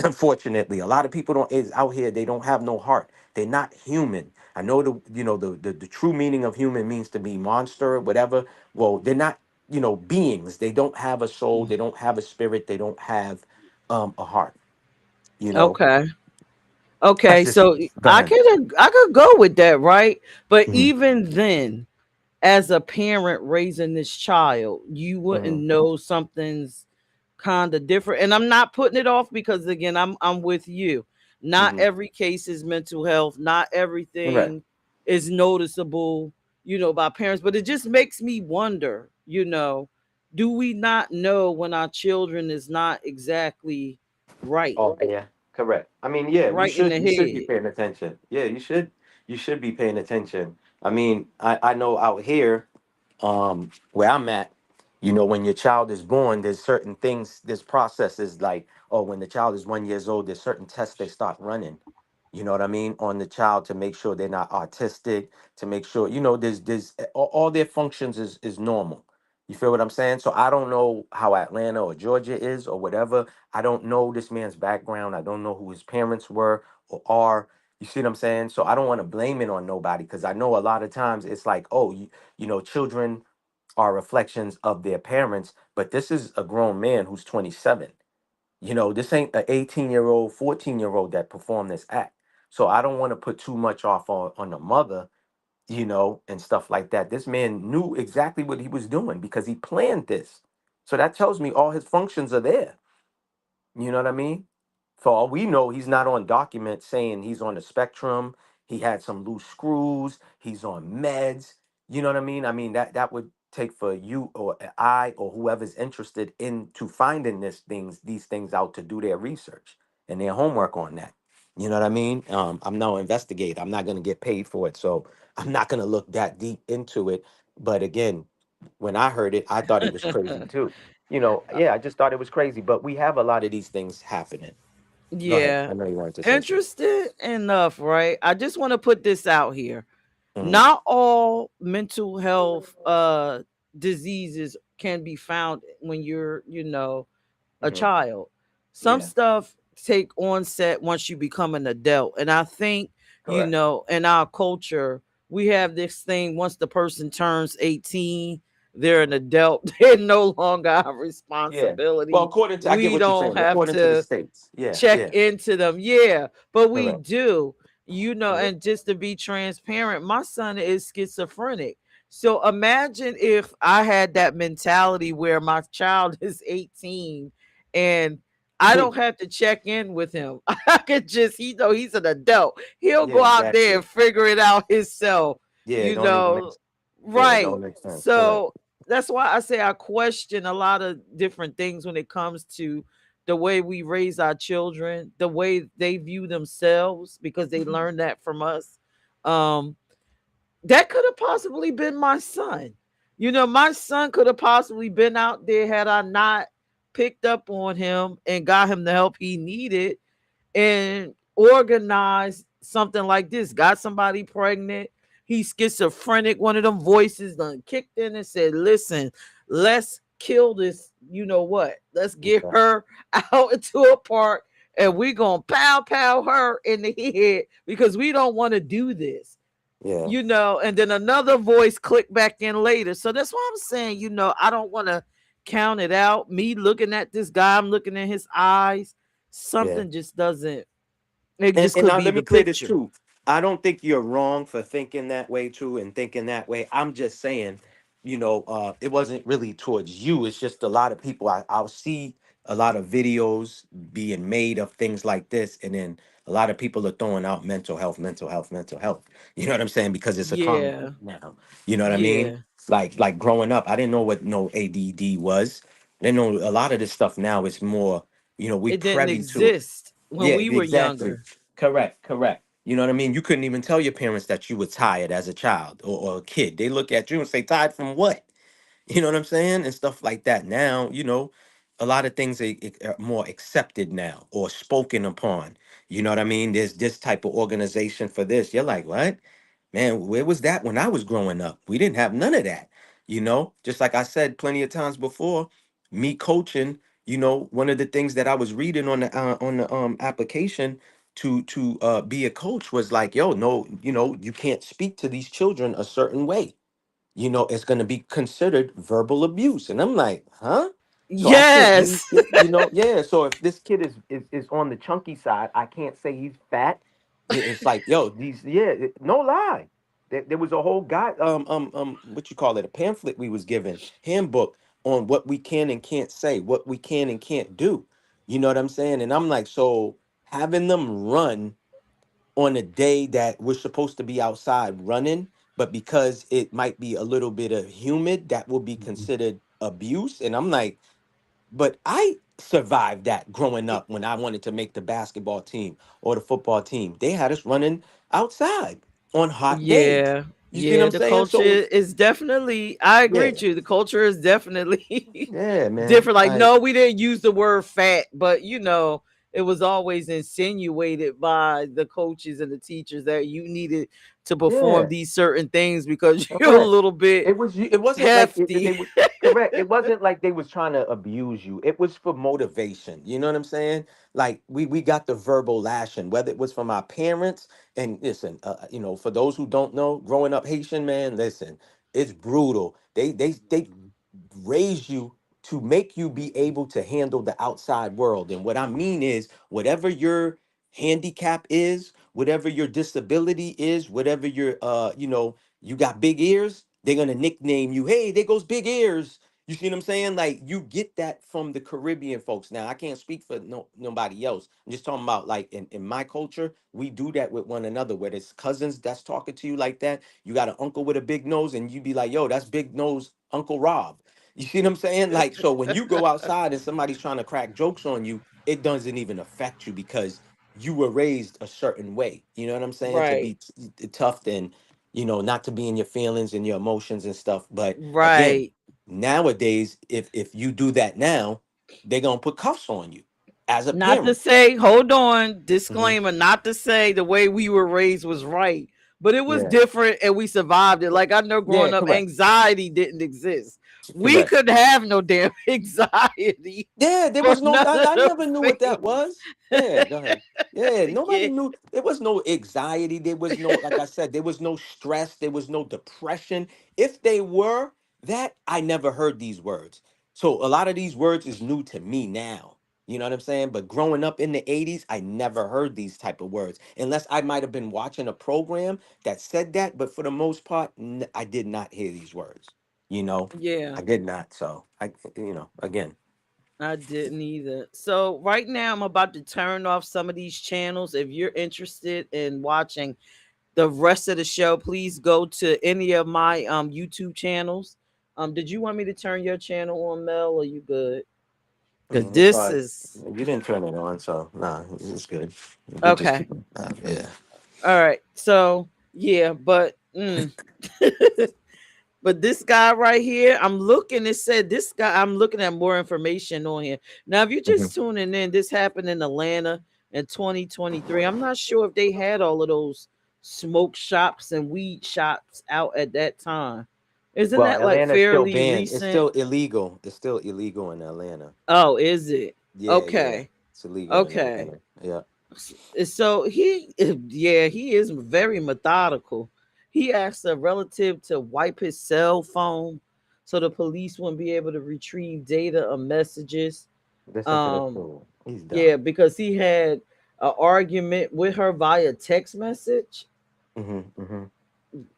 K: Unfortunately, a lot of people don't is out here. They don't have no heart. They're not human. I know the true meaning of human means to be monster, whatever. Well, they're not beings. They don't have a soul.
D: Mm.
K: They don't have a spirit. They don't have a heart. You know,
D: Okay.
K: that's
D: Okay.
K: just
D: So
K: go ahead.
D: I could go with that, right? But
K: Hmm.
D: even then, as a parent raising this child, you wouldn't
K: Hmm.
D: know something's kind of different. And I'm not putting it off because again, I'm with you. Not
K: Hmm.
D: every case is mental health. Not
K: Right.
D: everything is noticeable, by parents. But it just makes me wonder, do we not know when our children is not exactly right?
K: Oh yeah. Correct. I mean, yeah,
D: right in the
K: you should be
D: head.
K: paying attention. Yeah, you should be paying attention. I mean, I know out here, where I'm at, when your child is born, there's certain things, there's processes like, oh, when the child is 1 years old, there's certain tests they start running. You know what I mean, on the child to make sure they're not autistic, to make sure, there's all their functions is normal. You feel what I'm saying? So I don't know how Atlanta or Georgia is or whatever. I don't know this man's background. I don't know who his parents were or are. You see what I'm saying? So I don't want to blame it on nobody because I know a lot of times it's like, oh, children are reflections of their parents, but this is a grown man who's 27. This ain't an 18-year-old, 14-year-old that performed this act. So I don't want to put too much off on the mother, and stuff like that. This man knew exactly what he was doing because he planned this. So that tells me all his functions are there. You know what I mean? For all we know, he's not on documents saying he's on the spectrum. He had some loose screws. He's on meds. You know what I mean? I mean that would take for you or I or whoever's interested into finding these things out to do their research and their homework on that. You know what I mean? I'm no investigator. I'm not going to get paid for it, so I'm not going to look that deep into it. But again, when I heard it, I thought it was crazy too. Yeah, I just thought it was crazy. But we have a lot of these things happening. Go ahead.
D: Yeah.
K: I know you wanted to say something.
D: Interesting enough, right? I just want to put this out here.
K: Hmm.
D: Not all mental health diseases can be found when you're, a
K: Hmm.
D: child. Some
K: Yeah.
D: stuff take onset once you become an adult. And I think,
K: Correct.
D: in our culture, we have this thing once the person turns 18, they're an
K: Hmm.
D: adult. They're no longer our
K: Yeah. Well,
D: responsibility.
K: I get
D: We
K: what you're
D: don't
K: saying.
D: have
K: According to the
D: to
K: states. Yeah.
D: check
K: Yeah.
D: into them. Yeah, but we
K: Correct.
D: do,
K: Yeah.
D: and just to be transparent, my son is schizophrenic. So imagine if I had that mentality where my child is 18 and I don't have to check in with him. I could just, he's an adult. He'll
K: Yeah.
D: go out there
K: Exactly.
D: and figure it out himself,
K: Yeah. It
D: you
K: don't even make.
D: know.
K: Yeah. It
D: Right.
K: don't make sense. Correct.
D: So that's why I say I question a lot of different things when it comes to the way we raise our children, the way they view themselves, because they
K: Hmm.
D: learned that from us. Um, that could have possibly been my son. My son could have possibly been out there had I not picked up on him and got him the help he needed and organized something like this. Got somebody pregnant. He's schizophrenic. One of them voices done kicked in and said, "Listen, let's kill this. You know what? Let's get
K: Yeah.
D: her out into a park and we gonna pow her in the head because we don't want to do this."
K: Yeah.
D: And then another voice clicked back in later. So that's why I'm saying, I don't want to count it out. Me looking at this guy, I'm looking in his eyes.
K: Yeah.
D: Something just doesn't, it
K: And
D: just
K: and
D: could
K: now
D: be
K: let me
D: the
K: clear this
D: picture.
K: too. I don't think you're wrong for thinking that way too and thinking that way. I'm just saying, it wasn't really towards you. It's just a lot of people. I'll see a lot of videos being made of things like this, and then a lot of people are throwing out mental health, mental health, mental health. You know what I'm saying? Because it's a common
D: Yeah.
K: thing now. You know what I mean?
D: Yeah.
K: Like growing up, I didn't know what no ADD was. I didn't know a lot of this stuff now is more, we
D: It didn't
K: privy to it.
D: exist when
K: Yeah,
D: we were
K: exactly.
D: younger.
K: Correct, correct. You know what I mean? You couldn't even tell your parents that you were tired as a child or a kid. They look at you and say, tired from what? You know what I'm saying? And stuff like that. Now, a lot of things are more accepted now or spoken upon. You know what I mean? There's this type of organization for this. You're like, what? Man, where was that when I was growing up? We didn't have none of that. Just like I said plenty of times before, me coaching, one of the things that I was reading on the application to be a coach was like, yo, no, you can't speak to these children a certain way. It's going to be considered verbal abuse. And I'm like, huh? So I can't use
D: Yes.
K: it, yeah. So if this kid is on the chunky side, I can't say he's fat. It's like, yo, no lie. There was a whole guy, what you call it, a pamphlet we was given, handbook on what we can and can't say, what we can and can't do. You know what I'm saying? And I'm like, so having them run on a day that we're supposed to be outside running, but because it might be a little bit of humid, that will be considered abuse. And I'm like, But I survived that growing up when I wanted to make the basketball team or the football team. They had us running outside on hot days.
D: Yeah,
K: You see what
D: yeah.
K: I'm
D: The
K: saying?
D: culture
K: So
D: is definitely. I agree
K: yeah,
D: with you. The culture is definitely
K: yeah, man.
D: different. Like,
K: I
D: no, we didn't use the word fat, but it was always insinuated by the coaches and the teachers that you needed to perform
K: yeah.
D: these certain things because you're a
K: Correct.
D: little bit
K: It wasn't like they
D: hefty.
K: were correct. It wasn't like they was trying to abuse you. It was for motivation. You know what I'm saying? Like we got the verbal lashing, whether it was from our parents. And listen, for those who don't know, growing up Haitian, man, listen, it's brutal. They raise you to make you be able to handle the outside world. And what I mean is, whatever your handicap is, whatever your disability is, whatever your you got big ears, they're gonna nickname you, hey, there goes big ears. You see what I'm saying? Like you get that from the Caribbean folks. Now I can't speak for nobody else. I'm just talking about like in my culture, we do that with one another. Where there's cousins that's talking to you like that, you got an uncle with a big nose, and you be like, yo, that's big nose Uncle Rob. You see what I'm saying? Like, so when you go outside and somebody's trying to crack jokes on you, it doesn't even affect you because you were raised a certain way. You know what I'm saying? To
D: Right,
K: be tough and not to be in your feelings and your emotions and stuff. But again,
D: right.
K: nowadays, if you do that now, they're gonna put cuffs on you as a
D: Not to
K: parent.
D: say, hold on,
K: Hmm.
D: disclaimer, not to say the way we were raised was right, but it was
K: Yeah.
D: different and we survived it. Like, I know
K: Yeah.
D: growing up,
K: Correct.
D: anxiety didn't exist. We
K: Correct.
D: couldn't have no damn anxiety
K: Yeah, there
D: from
K: was no.
D: none of
K: I
D: them
K: never knew what that
D: things.
K: was. Yeah, go ahead. Yeah, nobody
D: Yeah,
K: knew. There was no anxiety. There was no, like I said, there was no stress. There was no depression. If they were that, I never heard these words. So a lot of these words is new to me now. You know what I'm saying? But growing up in the 80s, I never heard these type of words. Unless I might have been watching a program that said that, but for the most part, I did not hear these words. You know,
D: yeah,
K: I did not. So again.
D: I didn't either. So right now, I'm about to turn off some of these channels. If you're interested in watching the rest of the show, please go to any of my YouTube channels. Did you want me to turn your channel on, Mel? Or you good? Because
K: It's
D: this
K: fine.
D: is
K: You didn't turn it on, so nah, it's good. You could just
D: okay.
K: keep it. Yeah.
D: All right. So yeah, but but this guy right here, I'm looking. It said this guy. I'm looking at more information on here. Now, if you're
K: Mhm.
D: just tuning in, this happened in Atlanta in 2023. I'm not sure if they had all of those smoke shops and weed shops out at that time. Isn't
K: Well,
D: that like
K: Atlanta is still
D: fairly
K: banned. It's
D: recent?
K: still illegal. It's still illegal in Atlanta.
D: Oh, is it?
K: Yeah, yeah.
D: Okay.
K: It's illegal in
D: Okay.
K: Atlanta. Yeah.
D: So yeah, he is very methodical. He asked a relative to wipe his cell phone so the police wouldn't be able to retrieve data or messages.
K: Listen to this
D: Um,
K: fool. He's
D: yeah,
K: dumb.
D: because he had an argument with her via text message
K: Hmm.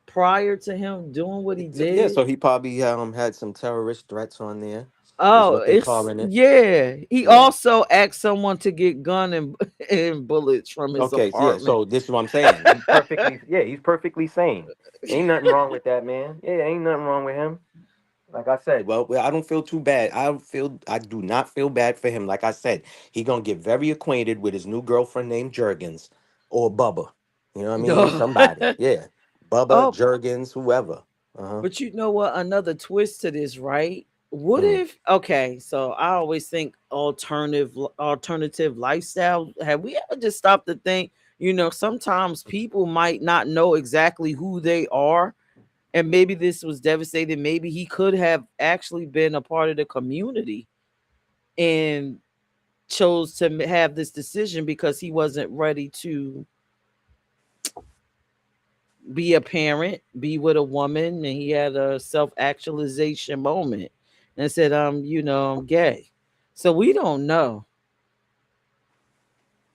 D: prior to him doing what he
K: Yeah,
D: did.
K: so he probably had some terrorist threats on there, is
D: Oh,
K: what they
D: it's
K: calling it.
D: yeah. He
K: Yeah.
D: also asked someone to get gun and, and bullets from his
K: Okay, so yeah,
D: apartment.
K: so this is what I'm saying. He's perfectly sane. Ain't nothing wrong with that man. Yeah, ain't nothing wrong with him. Like I said, well, I don't feel too bad. I do not feel bad for him. Like I said, he gonna get very acquainted with his new girlfriend named Jurgens or Bubba. You know what I mean? Somebody. Yeah. Bubba,
D: Oh,
K: Jurgens, whoever. Uh-huh.
D: but you know what? Another twist to this, right? What
K: Mm.
D: if okay, so I always think alternative lifestyle. Have we ever just stopped to think, sometimes people might not know exactly who they are, and maybe this was devastating. Maybe he could have actually been a part of the community and chose to have this decision because he wasn't ready to be a parent, be with a woman, and he had a self-actualization moment and said, I'm gay. So we don't know.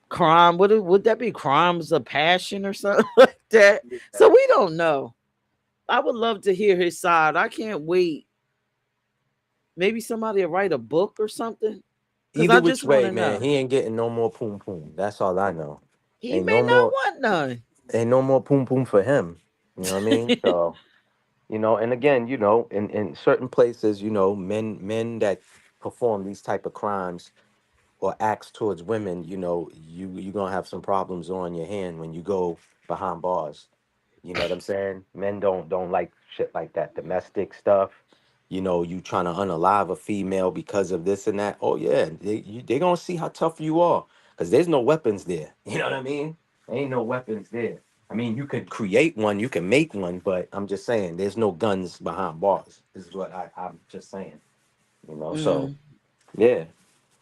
D: Crime, would that be crimes of passion or something like that? So we don't know. I would love to hear his side. I can't wait. Maybe somebody will write a book or something. Cause
K: Either
D: I
K: which
D: just want
K: way,
D: to
K: man,
D: know.
K: he ain't getting no more poom poom. That's all I know.
D: He
K: Ain't
D: may
K: no
D: not
K: more
D: want none.
K: ain't no more poom poom for him. You know what I mean? So and again, in certain places, men that perform these type of crimes or acts towards women, you're gonna have some problems on your hand when you go behind bars. You know what I'm saying? Men don't like shit like that. Domestic stuff. You trying to unalive a female because of this and that. Oh yeah, they gonna see how tough you are, because there's no weapons there. You know what I mean? There ain't no weapons there. I mean, you can create one, you can make one, but I'm just saying, there's no guns behind bars. This is what I'm just saying. So
D: Mm,
K: yeah.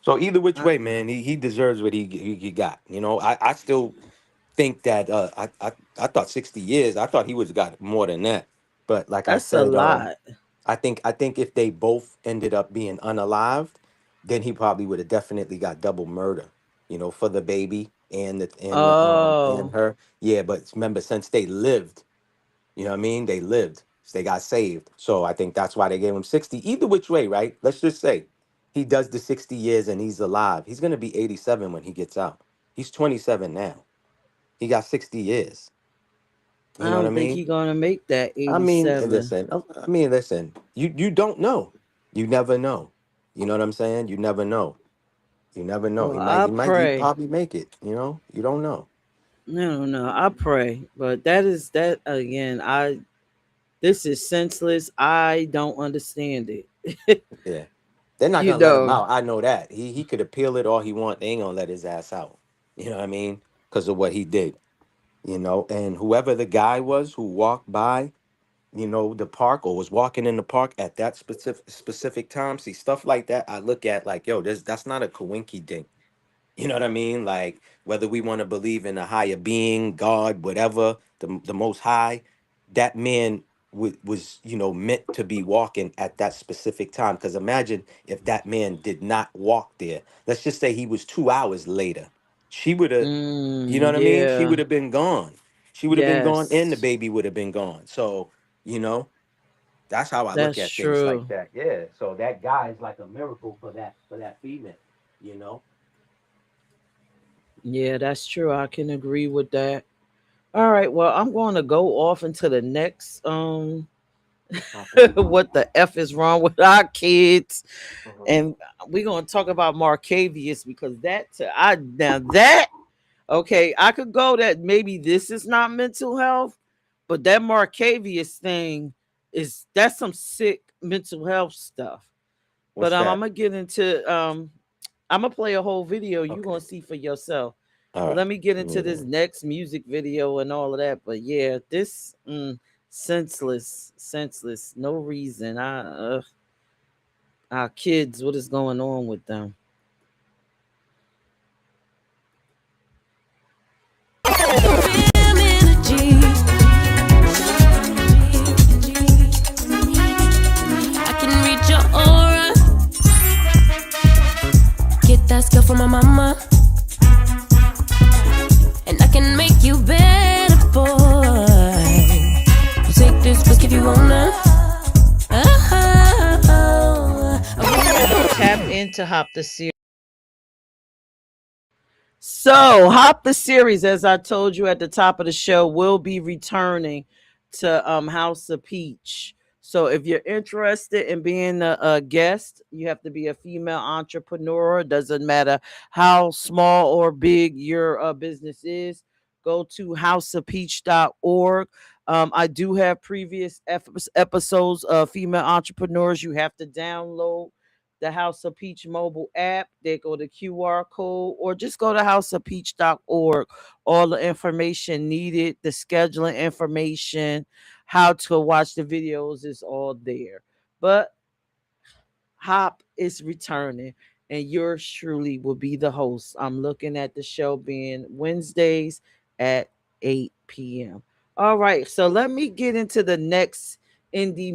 K: So either which
D: I,
K: way, man, he deserves what he got. I still think that I thought 60 years. I thought he was got more than that. But like I
D: that's a
K: said,
D: lot.
K: I think if they both ended up being unalived, then he probably would have definitely got double murder. For the baby and
D: Oh,
K: her. Yeah, but remember, since they lived, you know what I mean? They lived. So they got saved. So I think that's why they gave him 60. Either which way, right? Let's just say he does the 60 years and he's alive. He's gonna be 87 when he gets out. He's 27 now. He got 60 years.
D: I
K: You know what I
D: don't think
K: mean?
D: he gonna make that
K: I mean,
D: 87.
K: listen. Listen. You don't know. You never know. You know what I'm saying? You never know. You never know.
D: Well,
K: He might.
D: I
K: He
D: pray.
K: probably make it. You don't know.
D: No, no, I pray. But that again. This is senseless. I don't understand it.
K: Yeah. They're not
D: you
K: gonna let him
D: know.
K: out. I know that. He could appeal it all he want. They ain't gonna let his ass out. You know what I mean? Because of what he did. And whoever the guy was who walked by, the park, or was walking in the park at that specific time. See, stuff like that, I look at like, yo, that's not a coinky dink. You know what I mean? Like, whether we want to believe in a higher being, God, whatever, the Most High, that man was, meant to be walking at that specific time. Because imagine if that man did not walk there. Let's just say he was 2 hours later. She would have, you know
D: Mm,
K: what I mean? She
D: yeah.
K: would have been gone. She would have been gone, and the
D: Yes.
K: baby would have been gone. So, you know, that's how I look
D: That's
K: at things like
D: true.
K: that. Yeah. So that guy is like a miracle for that female. You know.
D: Yeah, that's true. I can agree with that. All right. Well, I'm going to go off into the next
K: What topic we on?
D: what the F is wrong with our kids.
K: Mhm.
D: And we're gonna talk about Marcavius because I now that okay, I could go that maybe this is not mental health, but that Marcavius thing that's some sick mental health stuff. But
K: What's
D: I'm
K: that?
D: gonna get into I'm gonna play a whole video. You're
K: Okay.
D: gonna see for yourself.
K: All
D: But
K: right.
D: let me get into this
K: Yeah.
D: next music video and all of that. But yeah, this senseless, no reason. Our kids, what is going on with them?
L: I can read your aura. Get that stuff from my mama. And I can make you better, boy. Take this risk if you wanna.
D: Tap into Hop the Series. So, Hop the Series, as I told you at the top of the show, will be returning to House of Peach. So, if you're interested in being a guest, you have to be a female entrepreneur. Doesn't matter how small or big your business is. Go to houseofpeach.org. I do have previous episodes of female entrepreneurs. You have to download the House of Peach mobile app. They go to QR code or just go to houseofpeach.org. All the information needed, the scheduling information, how to watch the videos is all there. But Hop is returning, and yours truly will be the host. I'm looking at the show being Wednesdays at 8 p.m. All right, so let me get into the next indie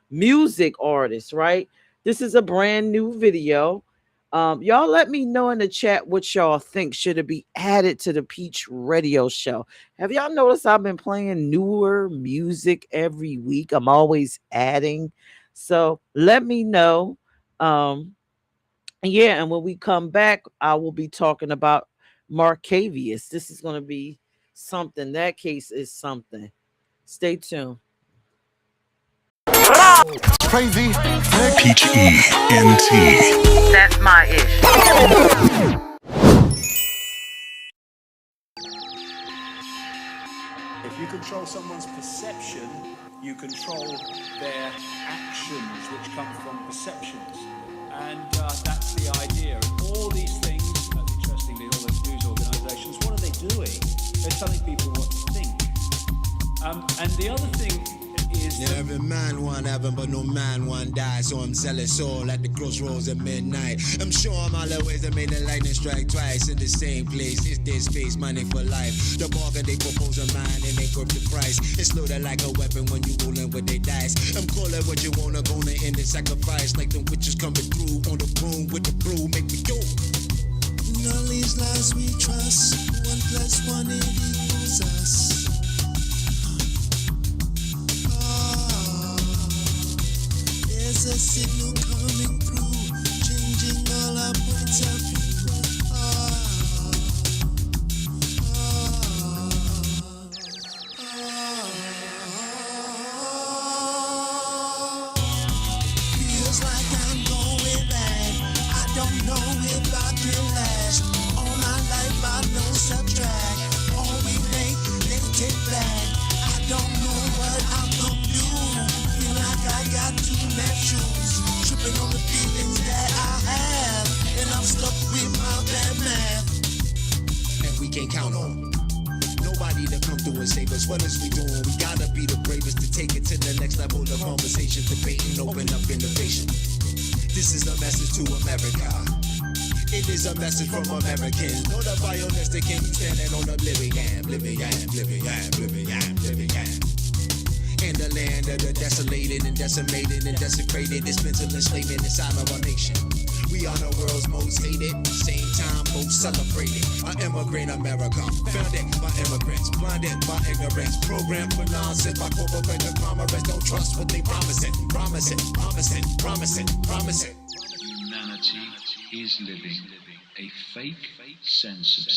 D: music artist, right? This is a brand new video. Y'all let me know in the chat what y'all think. Should it be added to the Peach Radio Show? Have y'all noticed I've been playing newer music every week? I'm always adding. So let me know. Yeah, and when we come back, I will be talking about Marcavius. This is going to be something. That case is something. Stay tuned.
B: crazy.
C: Peach ENT.
D: That's my ish.
M: If you control someone's perception, you control their actions, which come from perceptions. And that's the idea. And all these things, interestingly, all those news organizations, what are they doing? They're telling people what to think. And the other thing is...
N: Yeah, every man want heaven, but no man want die. So I'm selling soul at the crossroads at midnight. I'm sure I'm all the ways that made the lightning strike twice in the same place. It's their space, money for life. The bargain they propose a mine and they grip the price. It's loaded like a weapon when you rolling with their dice. I'm calling what you wanna, gonna end the sacrifice. Like them witches coming through on the broom with the brew, make me go. In all these lies we trust, 1 + 1 equals us. There's a signal coming through, changing all our points of view. Feels like I'm going back. I don't know if I can last. All my life I know subtract. All we make, they take back. I don't know what I'm gonna do. Feel like I got too many shoes. Tripping on the feelings that I have. And I'm stuck with my bad math. And we can't count on nobody to come through and save us. What is we doing? We gotta be the bravest to take it to the next level of conversation, debating, open up innovation. This is a message to America. It is a message from Americans. Know the violence that can be standing on the living yam, living yam, living yam, living yam, living yam. In the land of the desolated and decimated and desecrated, this mental enslavement inside of our nation. We are the world's most hated, same time most celebrated. An immigrant America, founded by immigrants, blinded by ignorance, programmed for nonsense by corporate conglomerates. Don't trust what they promising, promising, promising, promising, promising.
O: Humanity is living a fake sense of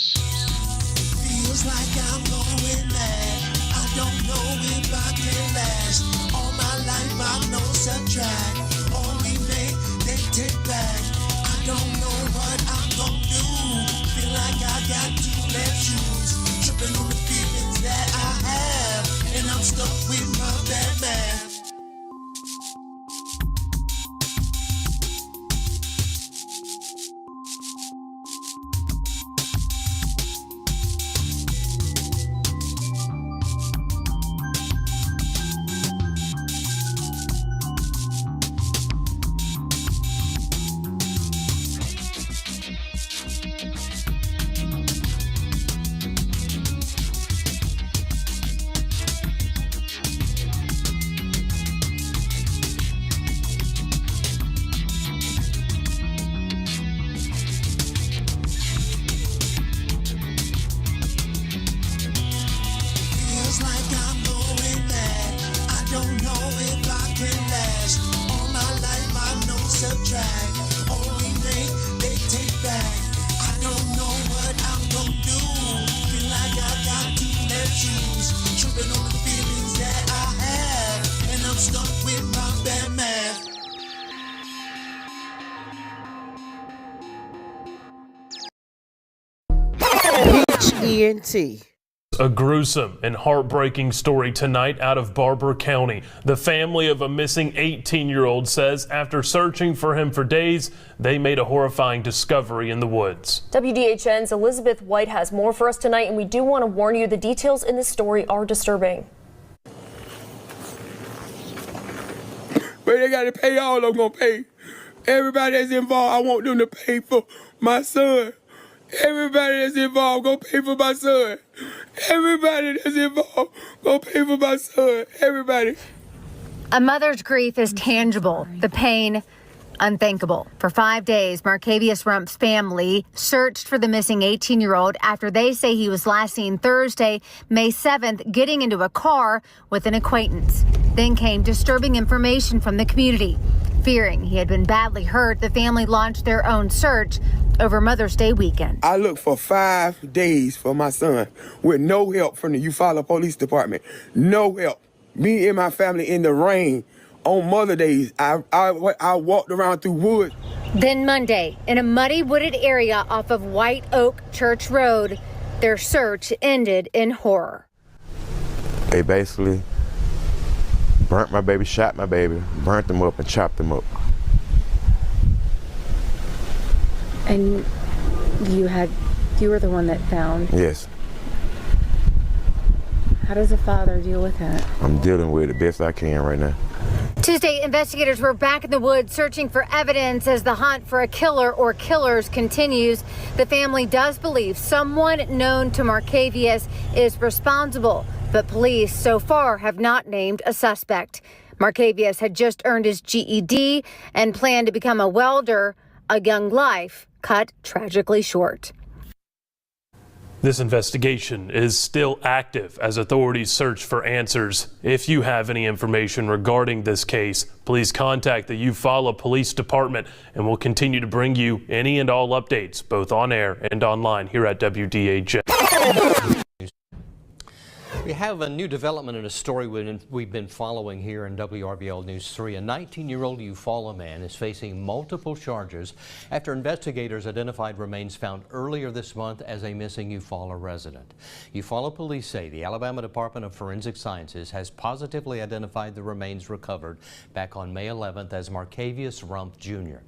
N: Feels like I'm going mad. I don't know if I can last. All my life I know subtract. All we make, they take back. I don't know what I'm gonna do. Feel like I got two left shoes. Tripping on the feelings that I have. And I'm stuck with my bad math. Feels like I'm going mad. I don't know if I can last. All my life I know subtract. All we make, they take back. I don't know what I'm gonna do. Feel like I got two left shoes. Tripping on the feelings that I have. And I'm stuck with my bad math.
D: Peach ENT.
P: A gruesome and heartbreaking story tonight out of Barber County. The family of a missing 18-year-old says after searching for him for days, they made a horrifying discovery in the woods.
Q: WDHN's Elizabeth White has more for us tonight, and we do want to warn you the details in this story are disturbing.
E: But they got to pay all I'm going to pay. Everybody that's involved, I want them to pay for my son. Everybody that's involved, go pay for my son. Everybody that's involved, go pay for my son. Everybody.
R: A mother's grief is tangible. The pain, unthinkable. For 5 days, Marcavius Rump's family searched for the missing 18-year-old after they say he was last seen Thursday, May 7th, getting into a car with an acquaintance. Then came disturbing information from the community. Fearing he had been badly hurt, the family launched their own search over Mother's Day weekend.
E: I looked for 5 days for my son with no help from the Eufaula Police Department. No help. Me and my family in the rain On Mother Days, I walked around through woods.
R: Then Monday, in a muddy wooded area off of White Oak Church Road, their search ended in horror.
S: They basically burnt my baby, shot my baby, burnt them up and chopped them up.
T: And you were the one that found?
S: Yes.
T: How does a father deal with that?
S: I'm dealing with it best I can right now.
R: Tuesday, investigators were back in the woods searching for evidence as the hunt for a killer or killers continues. The family does believe someone known to Markavius is responsible, but police so far have not named a suspect. Markavius had just earned his GED and planned to become a welder, a young life cut tragically short.
P: This investigation is still active as authorities search for answers. If you have any information regarding this case, please contact the Eufaula Police Department, and we'll continue to bring you any and all updates, both on air and online here at WDAJ.
U: We have a new development in a story we've been following here in WRBL News 3. A 19-year-old Eufaula man is facing multiple charges after investigators identified remains found earlier this month as a missing Eufaula resident. Eufaula police say the Alabama Department of Forensic Sciences has positively identified the remains recovered back on May 11th as Markavius Rump Jr.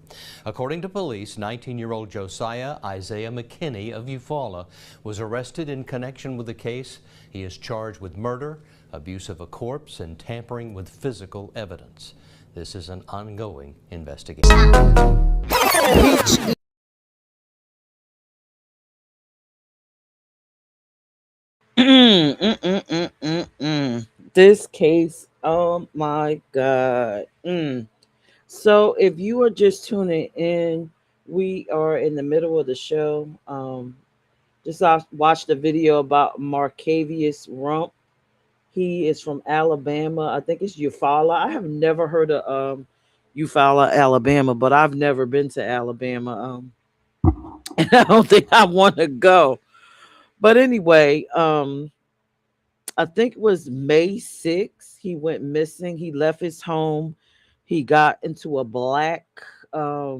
U: According to police, 19-year-old Josiah Isaiah McKinney of Eufaula was arrested in connection with the case. He is charged with murder, abuse of a corpse, and tampering with physical evidence. This is an ongoing investigation.
D: This case, oh my God. So if you are just tuning in, we are in the middle of the show. Just watched the video about Markavius Rump. He is from Alabama. I think it's Eufaula. I have never heard of Eufaula, Alabama, but I've never been to Alabama. And I don't think I want to go. But anyway, I think it was May 6th. He went missing. He left his home. He got into a black, I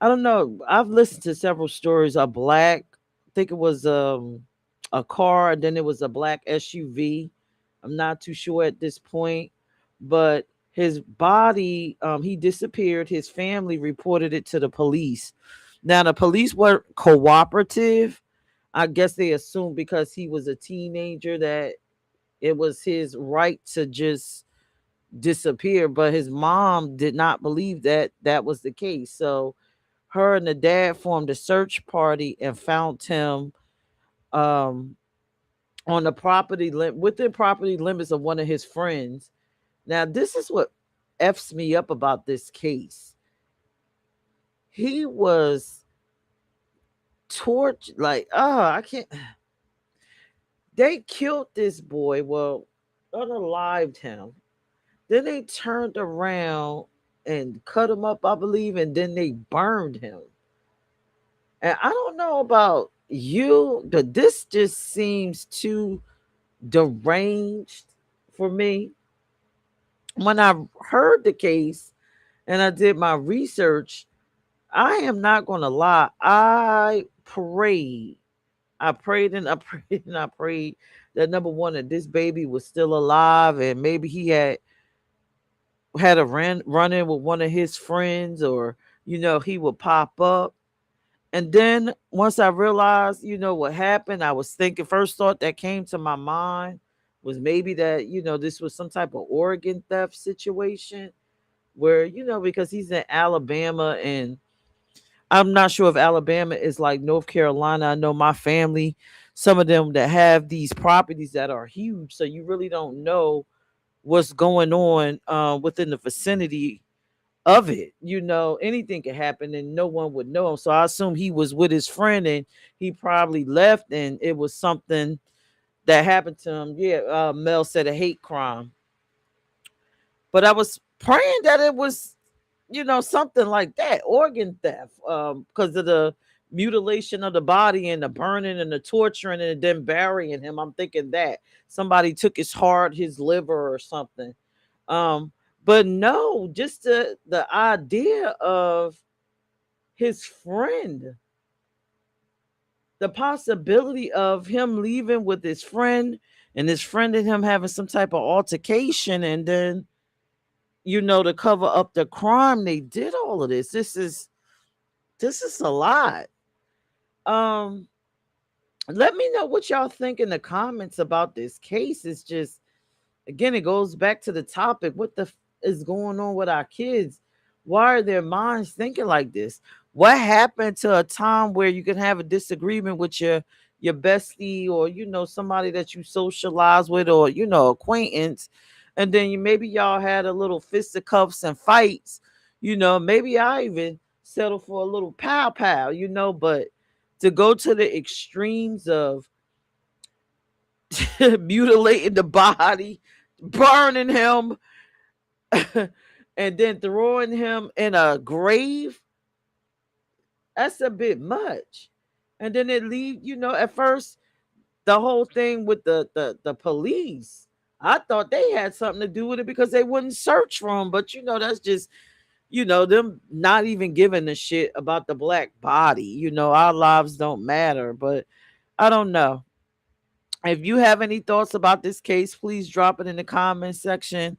D: don't know. I've listened to several stories. A black, I think it was a car, and then it was a black SUV. I'm not too sure at this point, but his body, he disappeared. His family reported it to the police. Now, the police were cooperative. I guess they assumed because he was a teenager that it was his right to just disappear, but his mom did not believe that that was the case. So her and the dad formed a search party and found him on the within property limits of one of his friends. Now, this is what f's me up about this case. He was tortured, like, I can't. They killed this boy. Well, unalived him. Then they turned around and cut him up, I believe, and then they burned him. And I don't know about you, but this just seems too deranged for me. When I heard the case and I did my research, I am not going to lie. I prayed and I prayed and I prayed that, number one, that this baby was still alive, and maybe he had a run in with one of his friends, or he would pop up. And then once I realized what happened, I was thinking, first thought that came to my mind was maybe that this was some type of organ theft situation where because he's in Alabama, and I'm not sure if Alabama is like North Carolina. I know my family, some of them that have these properties that are huge, so you really don't know what's going on within the vicinity of it. Anything could happen and no one would know him. So I assume he was with his friend and he probably left, and it was something that happened to him. Yeah, Mel said a hate crime. But I was praying that it was, something like that, organ theft, because of the mutilation of the body and the burning and the torturing and then burying him. I'm thinking that somebody took his heart, his liver or something. But no, just the idea of his friend, the possibility of him leaving with his friend and his friend and him having some type of altercation, and then to cover up the crime, they did all of this. This is a lot. Um, Let me know what y'all think in the comments about this case. It's just, again, it goes back to the topic. What the is going on with our kids? Why are their minds thinking like this? What happened to a time where you can have a disagreement with your bestie, or somebody that you socialize with, or acquaintance, and then maybe y'all had a little fisticuffs and fights. Maybe I even settle for a little pow pow. But to go to the extremes of mutilating the body, burning him, and then throwing him in a grave, that's a bit much. And then it leave, at first, the whole thing with the police, I thought they had something to do with it because they wouldn't search for him. But that's just, them not even giving a shit about the black body. Our lives don't matter. But I don't know. If you have any thoughts about this case, please drop it in the comment section.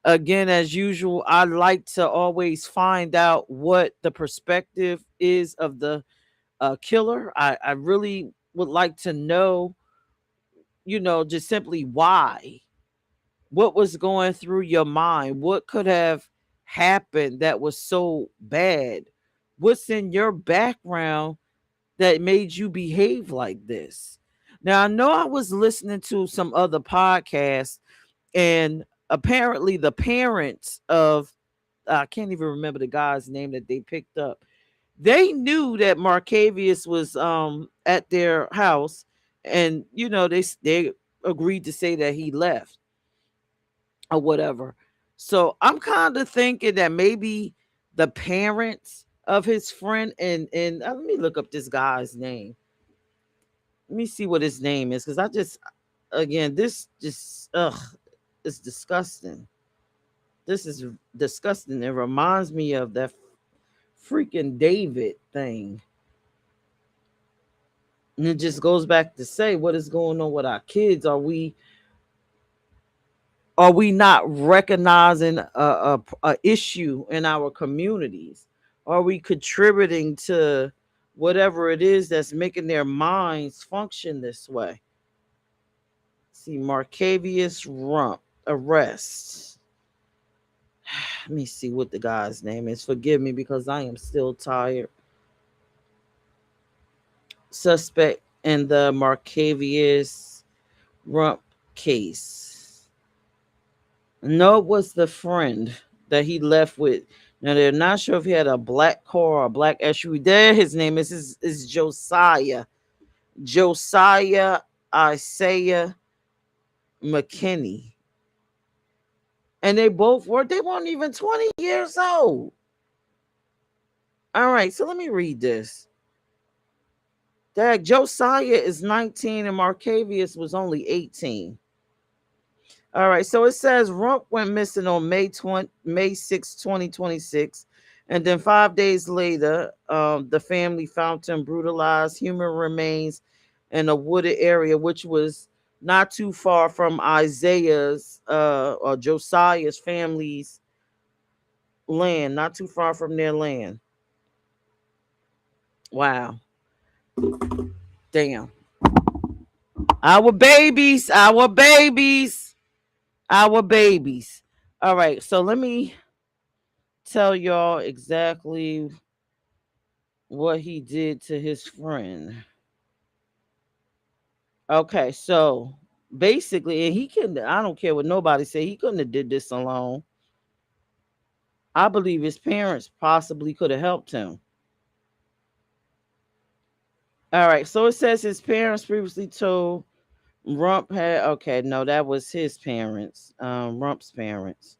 D: Again, as usual, I like to always find out what the perspective is of the killer. I really would like to know, just simply why. What was going through your mind? What could have happened that was so bad? What's in your background that made you behave like this? Now, I know I was listening to some other podcasts, and apparently the parents of, I can't even remember the guy's name that they picked up. They knew that Marcavius was at their house, and they agreed to say that he left or whatever. So I'm kind of thinking that maybe the parents of his friend, and let me look up this guy's name. Let me see what his name is, because I just, again, this just it's disgusting. This is disgusting. It reminds me of that freaking David thing. And it just goes back to say, what is going on with our kids? Are we not recognizing a issue in our communities? Are we contributing to whatever it is that's making their minds function this way? See, Marcavius Rump arrest. Let me see what the guy's name is. Forgive me because I am still tired. Suspect in the Marcavius Rump case. No, it was the friend that he left with. Now they're not sure if he had a black car or a black SUV. There, his name is Josiah. Josiah Isaiah McKinney. And they weren't even 20 years old. All right, so let me read this. That Josiah is 19 and Marcavius was only 18. All right, so it says Rump went missing on May 6, 2026. And then 5 days later, the family found him brutalized, human remains in a wooded area, which was not too far from Isaiah's or Josiah's family's land, not too far from their land. Wow. Damn. Our babies, our babies, our babies. All right, so let me tell y'all exactly what he did to his friend. Okay, so basically, and I don't care what nobody say, he couldn't have did this alone. I believe his parents possibly could have helped him. All right, so it says his parents previously told Rump had, okay, no, that was his parents, Rump's parents.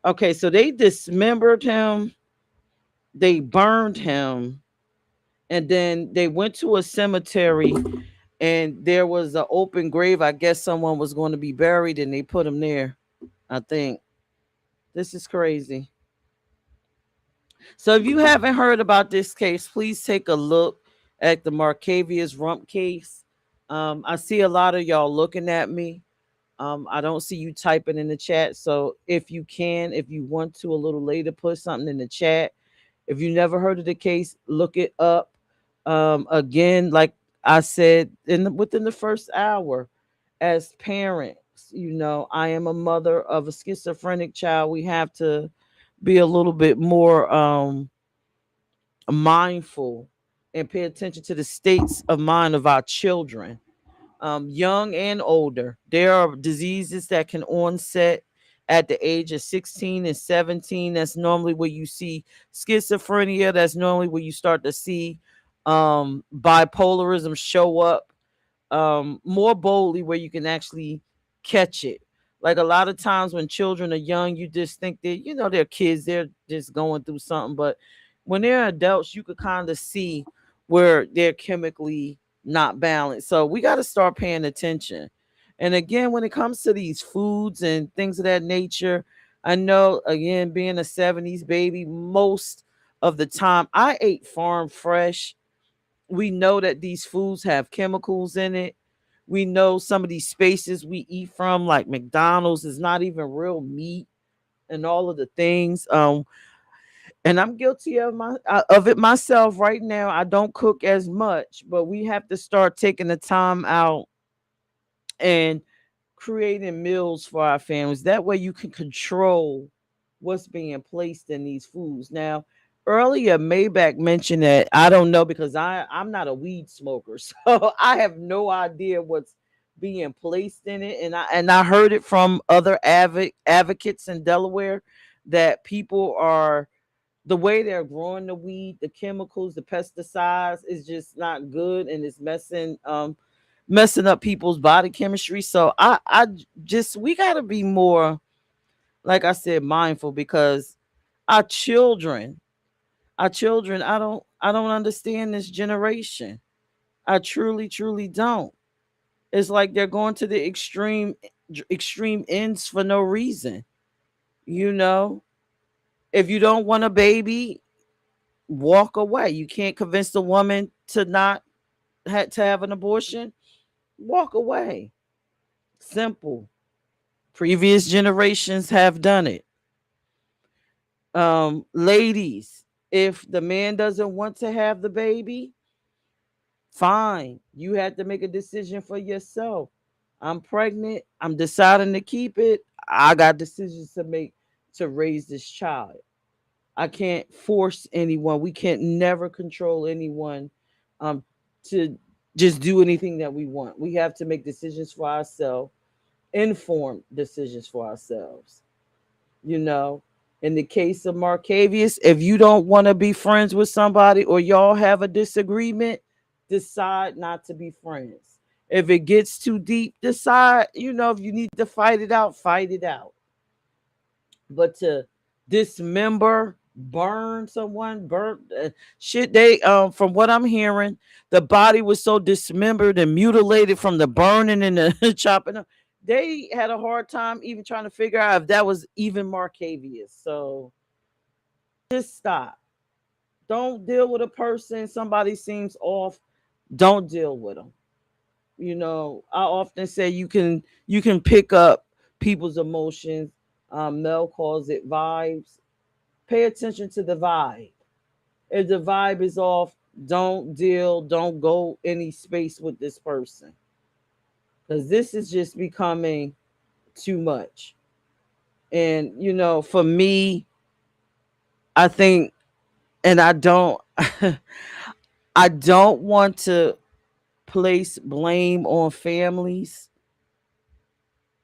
D: Okay, so they dismembered him, they burned him, and then they went to a cemetery, and there was an open grave. I guess someone was going to be buried, and they put him there, I think. This is crazy. So if you haven't heard about this case, please take a look at the Marcavius Rump case. I see a lot of y'all looking at me. I don't see you typing in the chat. So if you can, if you want to, a little later, put something in the chat. If you never heard of the case, look it up. Again, like I said within the first hour, as parents, I am a mother of a schizophrenic child. We have to be a little bit more mindful and pay attention to the states of mind of our children, young and older. There are diseases that can onset at the age of 16 and 17. That's normally where you see schizophrenia. That's normally where you start to see bipolarism show up more boldly, where you can actually catch it. Like a lot of times when children are young, you just think that, they're kids, they're just going through something. But when they're adults, you could kind of see where they're chemically not balanced. So we got to start paying attention. And again, when it comes to these foods and things of that nature, I know, again, being a 70s baby, most of the time I ate farm fresh. We know that these foods have chemicals in it. We know some of these spaces we eat from, like McDonald's, is not even real meat and all of the things. And I'm guilty of it myself right now. I don't cook as much, but we have to start taking the time out and creating meals for our families. That way you can control what's being placed in these foods. Now, earlier Maybach mentioned that I don't know, because I'm not a weed smoker, so I have no idea what's being placed in it. And I heard it from other advocates in Delaware that people are, the way they're growing the weed, the chemicals, the pesticides is just not good, and it's messing up people's body chemistry. So I just, we got to be more, like I said, mindful, because our children, I don't understand this generation. I truly don't. It's like they're going to the extreme ends for no reason. You know, if you don't want a baby, walk away. You can't convince the woman to not to have an abortion. Walk away. Simple. Previous generations have done it. Ladies, if the man doesn't want to have the baby, fine. You had to make a decision for yourself. I'm pregnant. I'm deciding to keep it. I got decisions to make to raise this child. I can't force anyone. We can't never control anyone um to just do anything that we want. We have to make decisions for ourselves, informed decisions for ourselves. You know, in the case of Marcavius, if you don't want to be friends with somebody, or y'all have a disagreement, decide not to be friends. If it gets too deep, decide, if you need to fight it out, fight it out. But to dismember, burn someone, burn shit, they from what I'm hearing, the body was so dismembered and mutilated from the burning and the chopping up. They had a hard time even trying to figure out if that was even Marcavius. So just stop. Don't deal with a person. Somebody seems off. Don't deal with them. I often say you can pick up people's emotions. Mel calls it vibes. Pay attention to the vibe. If the vibe is off, don't go any space with this person, because this is just becoming too much. And for me, I think, and I don't, I don't want to place blame on families,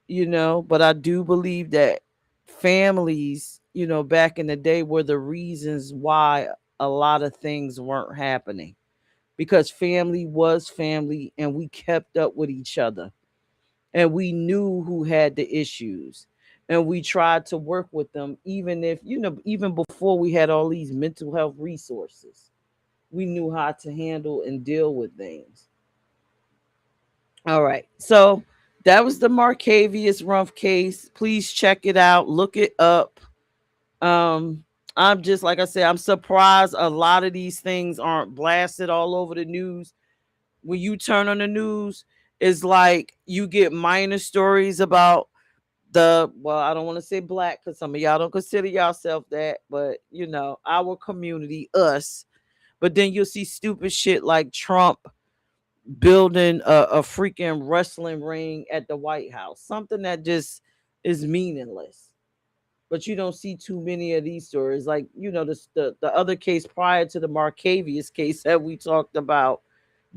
D: but I do believe that families, back in the day were the reasons why a lot of things weren't happening, because family was family and we kept up with each other and we knew who had the issues and we tried to work with them, even if, even before we had all these mental health resources, we knew how to handle and deal with things. All right. So that was the Marcavius Rumpf case. Please check it out. Look it up. Um, I'm just like I said, I'm surprised a lot of these things aren't blasted all over the news. When you turn on the news, it's like you get minor stories about I don't want to say black because some of y'all don't consider yourself that, but our community, us. But then you'll see stupid shit like Trump building a freaking wrestling ring at the White House, something that just is meaningless. But you don't see too many of these stories. Like, the other case prior to the Marcavius case that we talked about,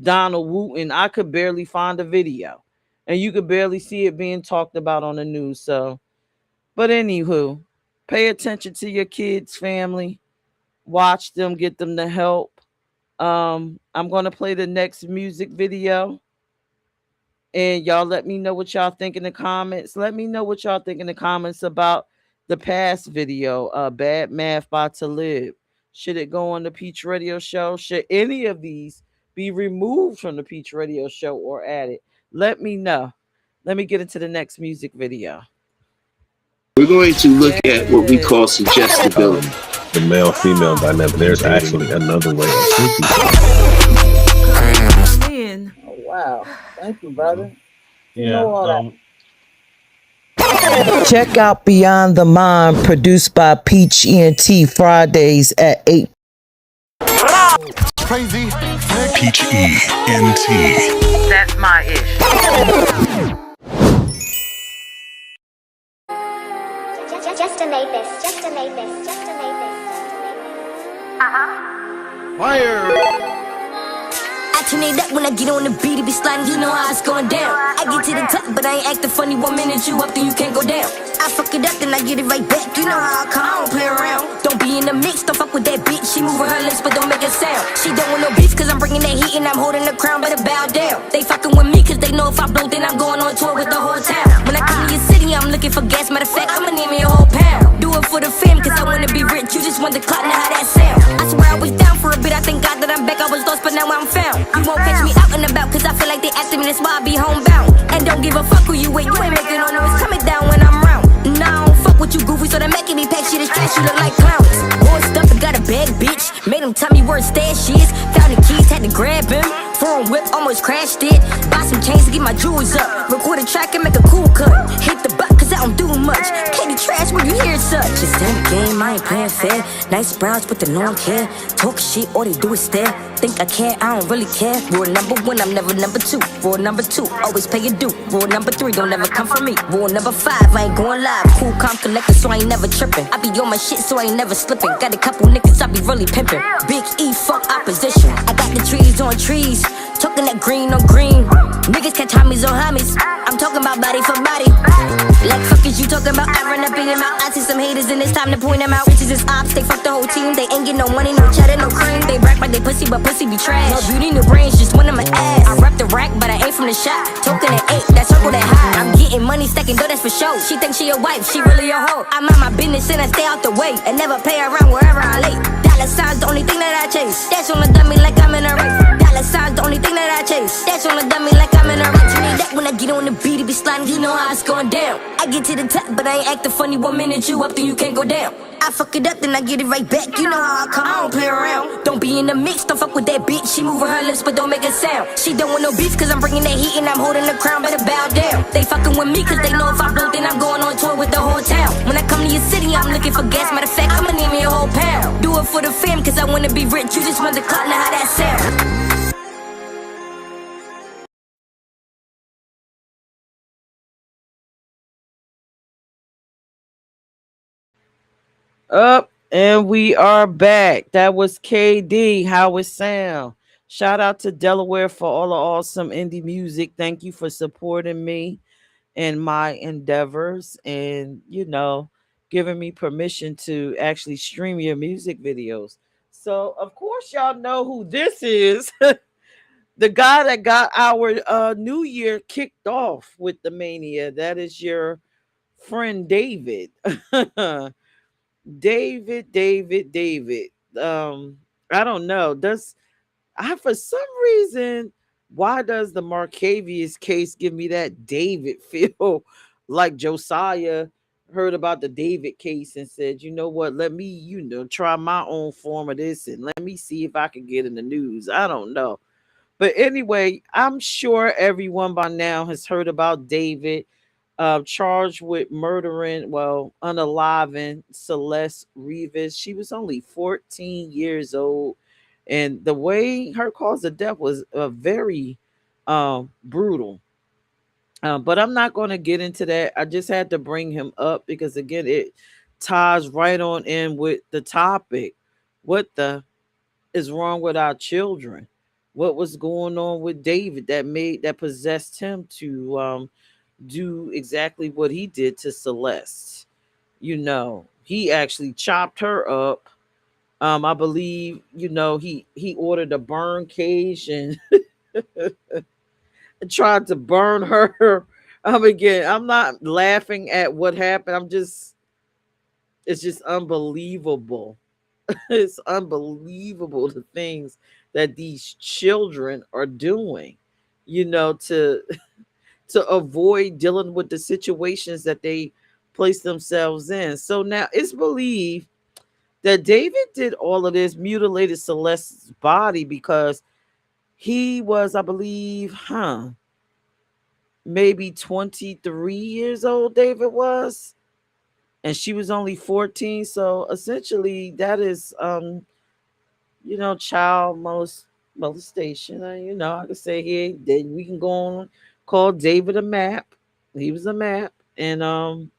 D: Donald Wooten, I could barely find a video. And you could barely see it being talked about on the news. So, but anywho, pay attention to your kids, family. Watch them, get them the help. I'm gonna play the next music video, and y'all let me know what y'all think in the comments. Let me know what y'all think in the comments about the past video, Bad Math by Talib. Should it go on the Peach Radio Show? Should any of these be removed from the Peach Radio Show or added? Let me know. Let me get into the next music video.
A: We're going to look at what we call suggestibility.
V: The male-female dynamic. There's actually another way of thinking.
D: Oh, wow. Thank you, brother.
V: Yeah.
D: Check out Beyond the Mind, produced by Peach ENT, Fridays at 8.
B: Crazy.
C: Peach ENT.
D: That's my ish.
W: Just to make this, just to make this, just to make this.
B: Fire.
L: I turn it up when I get on the beat, it be sliding, you know how it's going down. I get to the top, but I ain't acting funny. 1 minute you up, then you can't go down. I fuck it up, then I get it right back. You know how I come, I don't play around. Don't be in the mix, don't fuck with that bitch. She moving her lips, but don't make a sound. She don't want no beef, cause I'm bringing that heat and I'm holding the crown, better bow down. They fucking with me, cause they know if I blow, then I'm going on tour with the whole town. When I come to your city, I'm looking for gas. Matter of fact, I'ma need me a whole pound. Do it for the fam, cause I wanna be rich. You just want the clout, now how that sound. I swear I was down for a bit, I thank God that I'm back. I was lost, but now I'm found. You won't catch me out and about, cause I feel like they after me, that's why I be homebound. And don't give a fuck who you with, you ain't making no noise, coming down when I'm round. Nah, I don't fuck with you goofy, so they making me pack shit, it's trash, you look like clowns. More stuff, I got a bag, bitch, made him tell me where his stash is. Found the keys, had to grab him, foreign whip, almost crashed it. Buy some chains to get my jewels up, record a track and make a cool cut. Hit the butt, cause I don't do much, candy trash when you hear such. It's that game, I ain't playing fair, nice brows, but they know I don't care. Talk shit, all they do is stare. Think I care, I don't really care. Rule number 1, I'm never number 2. Rule number 2, always pay your due. Rule number 3, don't ever come for me. Rule number 5, I ain't going live. Cool, calm, collector, so I ain't never tripping. I be on my shit, so I ain't never slipping. Got a couple niggas, I be really pimping. Big E, fuck opposition. I got the trees on trees, talking that green on green. Niggas catch homies on homies. I'm talking about body for body. Like fuck is you talking about? I run up in your mouth. I see some haters and it's time to point them out. Bitches is ops, they fuck the whole team. They ain't get no money, no cheddar, no cream. They brag like they pussy, but pussy be trash. No beauty, no brains, just one of my ass. I rep the rack, but I ain't from the shop. Token at 8, that circle that high. I'm getting money, stacking dough, that's for show. She thinks she a wife, she really a hoe. I mind my business and I stay out the way, and never pay around wherever I lay. Dollar signs, the only thing that I chase. That's on the dummy like I'm in a race. Dollar signs, the only thing that I chase. That's on the dummy like I'm in a race. Turn it up when I get on the beat, it be sliding, you know how it's going down. I get to the top, but I ain't acting funny. 1 minute you up, then you can't go down. I fuck it up, then I get it right back. You know how I come, I don't play around. Don't be in the mix, don't fuck with that bitch. She moving her lips, but don't make a sound. She don't want no beef, cause I'm bringing that heat and I'm holding the crown, better bow down. They fucking with me, cause they know if I blow, then I'm going on tour with the whole town. When I come to your city, I'm looking for gas. Matter of fact, I'ma need me a whole pound. Do it for the fam, cause I wanna be rich. You just want the clout, now how that sound.
D: Up and we are back. That was KD. How it sound? Shout out to Delaware for all the awesome indie music. Thank you for supporting me in my endeavors and giving me permission to actually stream your music videos. So of course y'all know who this is. The guy that got our new year kicked off with the mania. That is your friend David. David. I don't know. For some reason, why does the Marcavius case give me that David feel like Josiah heard about the David case and said, you know what, let me, try my own form of this and let me see if I can get in the news. I don't know. But anyway, I'm sure everyone by now has heard about David, charged with murdering, well, unaliving Celeste Rivas. She was only 14 years old. And the way her cause of death was very brutal. But I'm not going to get into that. I just had to bring him up because, again, it ties right on in with the topic. What the is wrong with our children? What was going on with David that possessed him to do exactly what he did to Celeste? He actually chopped her up. I believe, he ordered a burn cage and tried to burn her. Again, I'm not laughing at what happened. It's just unbelievable. It's unbelievable the things that these children are doing, to to avoid dealing with the situations that they place themselves in. So now it's believed that David did all of this, mutilated Celeste's body because he was, I believe, maybe 23 years old, David was, and she was only 14. So essentially that is child molestation. I could say here that we can go on, call David a map. He was a map. And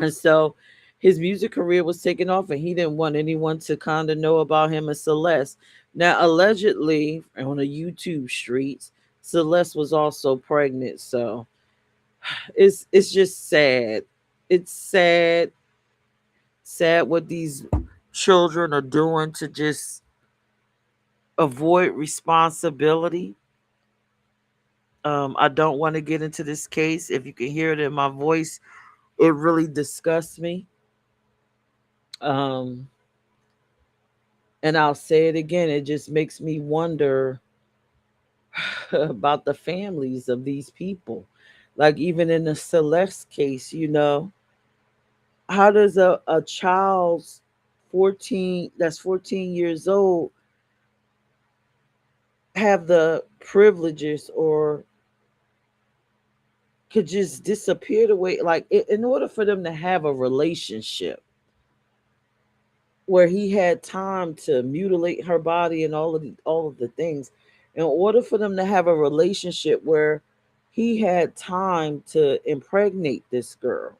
D: so his music career was taken off and he didn't want anyone to kind of know about him and Celeste. Now allegedly on the YouTube streets, Celeste was also pregnant. So it's just sad. It's sad what these children are doing to just avoid responsibility. I don't want to get into this case. If you can hear it in my voice, it really disgusts me. Um, and I'll say it again, it just makes me wonder about the families of these people. Like even in the Celeste case, how does a child's 14 years old have the privileges or could just disappear the way, like in order for them to have a relationship where he had time to mutilate her body and all of the things, in order for them to have a relationship where he had time to impregnate this girl,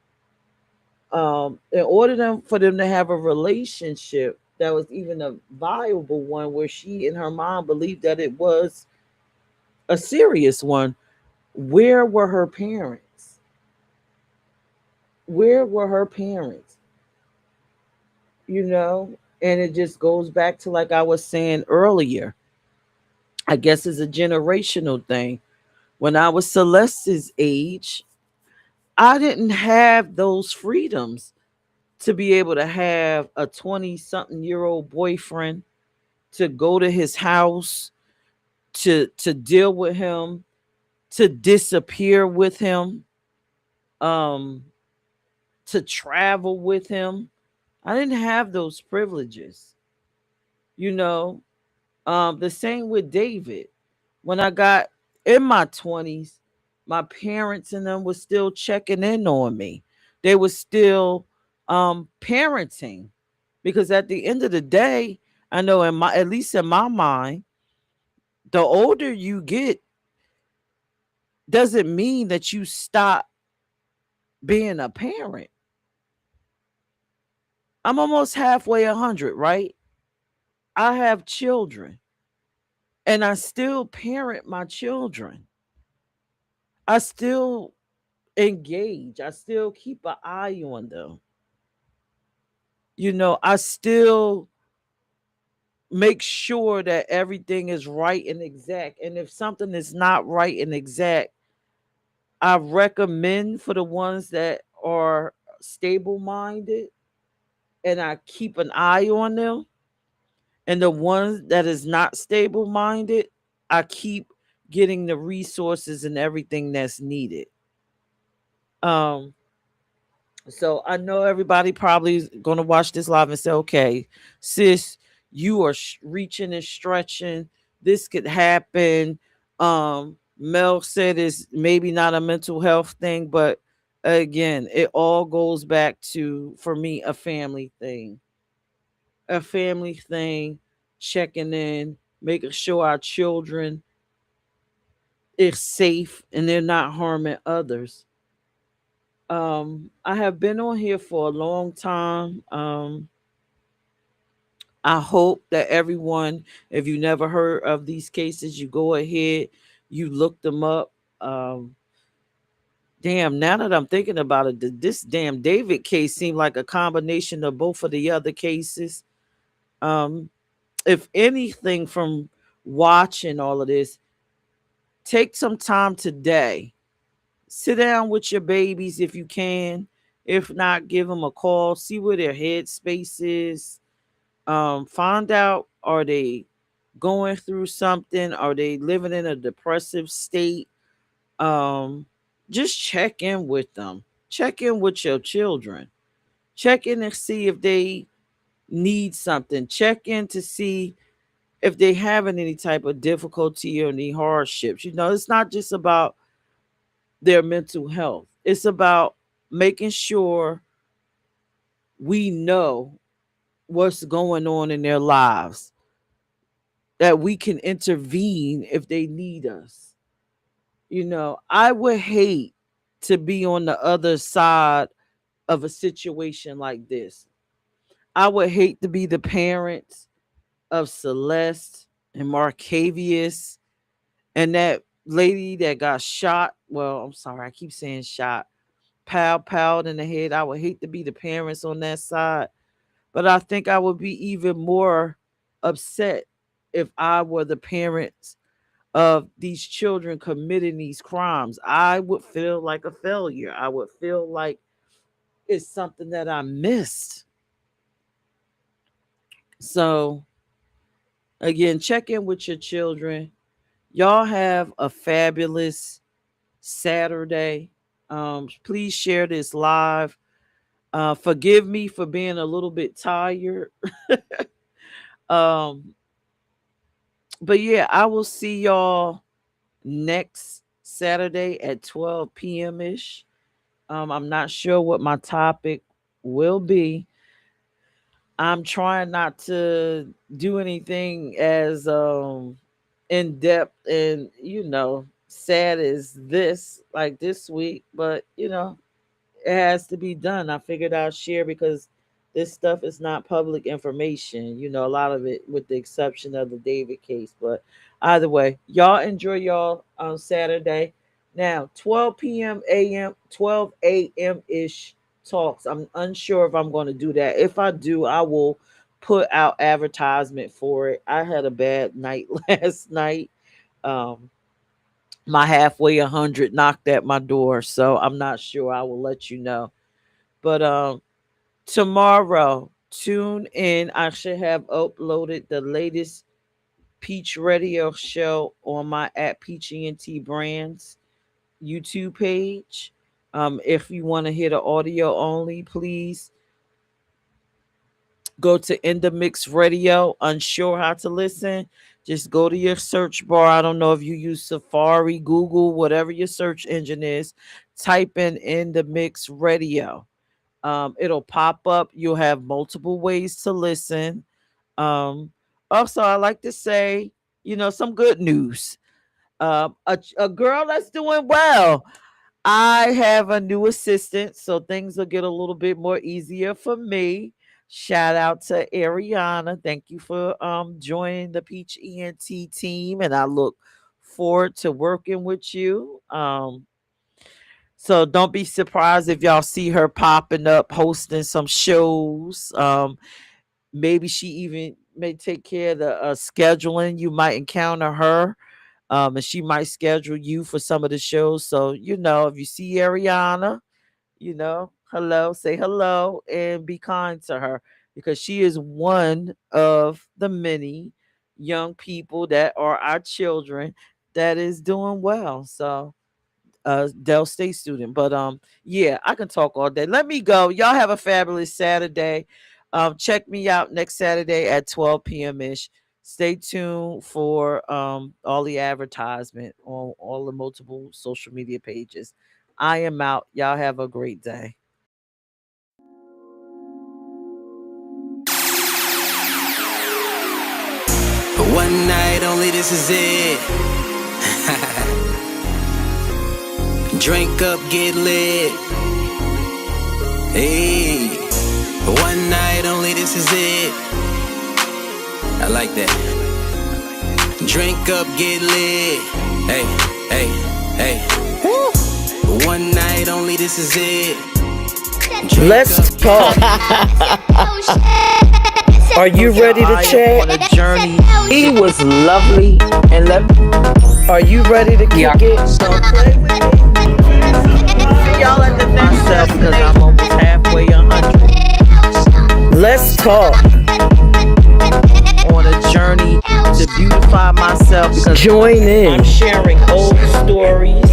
D: in order for them to have a relationship that was even a viable one where she and her mom believed that it was a serious one, where were her parents? Where were her parents? And it just goes back to, like I was saying earlier, I guess it's a generational thing. When I was Celeste's age, I didn't have those freedoms to be able to have a 20 something year old boyfriend, to go to his house, to deal with him, to disappear with him, um to travel with him. I didn't have those privileges, you know. The same with David. When I got in my 20s, my parents and them was still checking in on me. They were still parenting, because at the end of the day, I know at least in my mind, the older you get doesn't mean that you stop being a parent. I'm almost halfway 100, right? I have children and I still parent my children. I still engage. I still keep an eye on them. I still make sure that everything is right and exact. And if something is not right and exact, I recommend for the ones that are stable minded and I keep an eye on them. And the ones that is not stable minded, I keep getting the resources and everything that's needed. Um, So I know everybody probably is going to watch this live and say, okay, sis, you are reaching and stretching. This could happen. Mel said it's maybe not a mental health thing, but again, it all goes back to, for me, a family thing. A family thing, checking in, making sure our children is safe and they're not harming others. I have been on here for a long time. I hope that everyone, if you never heard of these cases, you go ahead, you look them up. Um, Damn, now that I'm thinking about it, this damn David case seemed like a combination of both of the other cases. Um, if anything from watching all of this, take some time today. Sit down with your babies if you can. If not, give them a call. See where their headspace is. Find out, are they going through something? Are they living in a depressive state? Just check in with them. Check in with your children. Check in and see if they need something. Check in to see if they having any type of difficulty or any hardships. It's not just about their mental health. It's about making sure we know what's going on in their lives, that we can intervene if they need us. I would hate to be on the other side of a situation like this. I would hate to be the parents of Celeste and Marcavius and that lady that got shot. Well, I'm sorry, I keep saying shot. Powed in the head. I would hate to be the parents on that side, but I think I would be even more upset if I were the parents of these children committing these crimes. I would feel like a failure. I would feel like it's something that I missed. So, again, check in with your children. Y'all have a fabulous Saturday. Please share this live. Forgive me for being a little bit tired. um, but yeah, I will see y'all next Saturday at 12 p.m. ish. I'm not sure what my topic will be. I'm trying not to do anything as in depth and sad as this, like this week, but it has to be done. I figured I'll share because this stuff is not public information. A lot of it, with the exception of the David case. But either way, y'all enjoy y'all on Saturday. Now, 12 p.m. a.m., 12 a.m. ish talks. I'm unsure if I'm going to do that. If I do, I will put out advertisement for it. I had a bad night last night. Um, my halfway 100 knocked at my door, so I'm not sure. I will let you know. But tomorrow, tune in. I should have uploaded the latest Peach Radio show on my at Peach ENT Brands YouTube page. If you want to hear the audio only, please go to In the Mix Radio. Unsure how to listen? Just go to your search bar. I don't know if you use Safari, Google, whatever your search engine is. Type In the Mix Radio. It'll pop up. You'll have multiple ways to listen. Um, Also, I like to say, some good news. A girl that's doing well. I have a new assistant, so things will get a little bit more easier for me. Shout out to Ariana. Thank you for joining the Peach ENT team, and I look forward to working with you. So don't be surprised if y'all see her popping up, hosting some shows. Maybe she even may take care of the scheduling. You might encounter her, and she might schedule you for some of the shows. So if you see Ariana, hello, say hello, and be kind to her because she is one of the many young people that are our children that is doing well. So Dell State student. But yeah, I can talk all day. Let me go. Y'all have a fabulous Saturday. Check me out next Saturday at 12 p.m. ish. Stay tuned for all the advertisement on all the multiple social media pages. I am out. Y'all have a great day.
F: One night only, this is it. Drink up, get lit. Hey, one night only, this is it. I like that. Drink up, get lit. Hey, hey, hey. Woo. One night only, this is it. Drink
D: Let's talk. Are you ready to chat? On a journey. He was lovely and are you ready to kick it? So play with me. See y'all at the next step because I'm almost halfway 100. Let's talk. On a journey to beautify myself because join in. I'm sharing old stories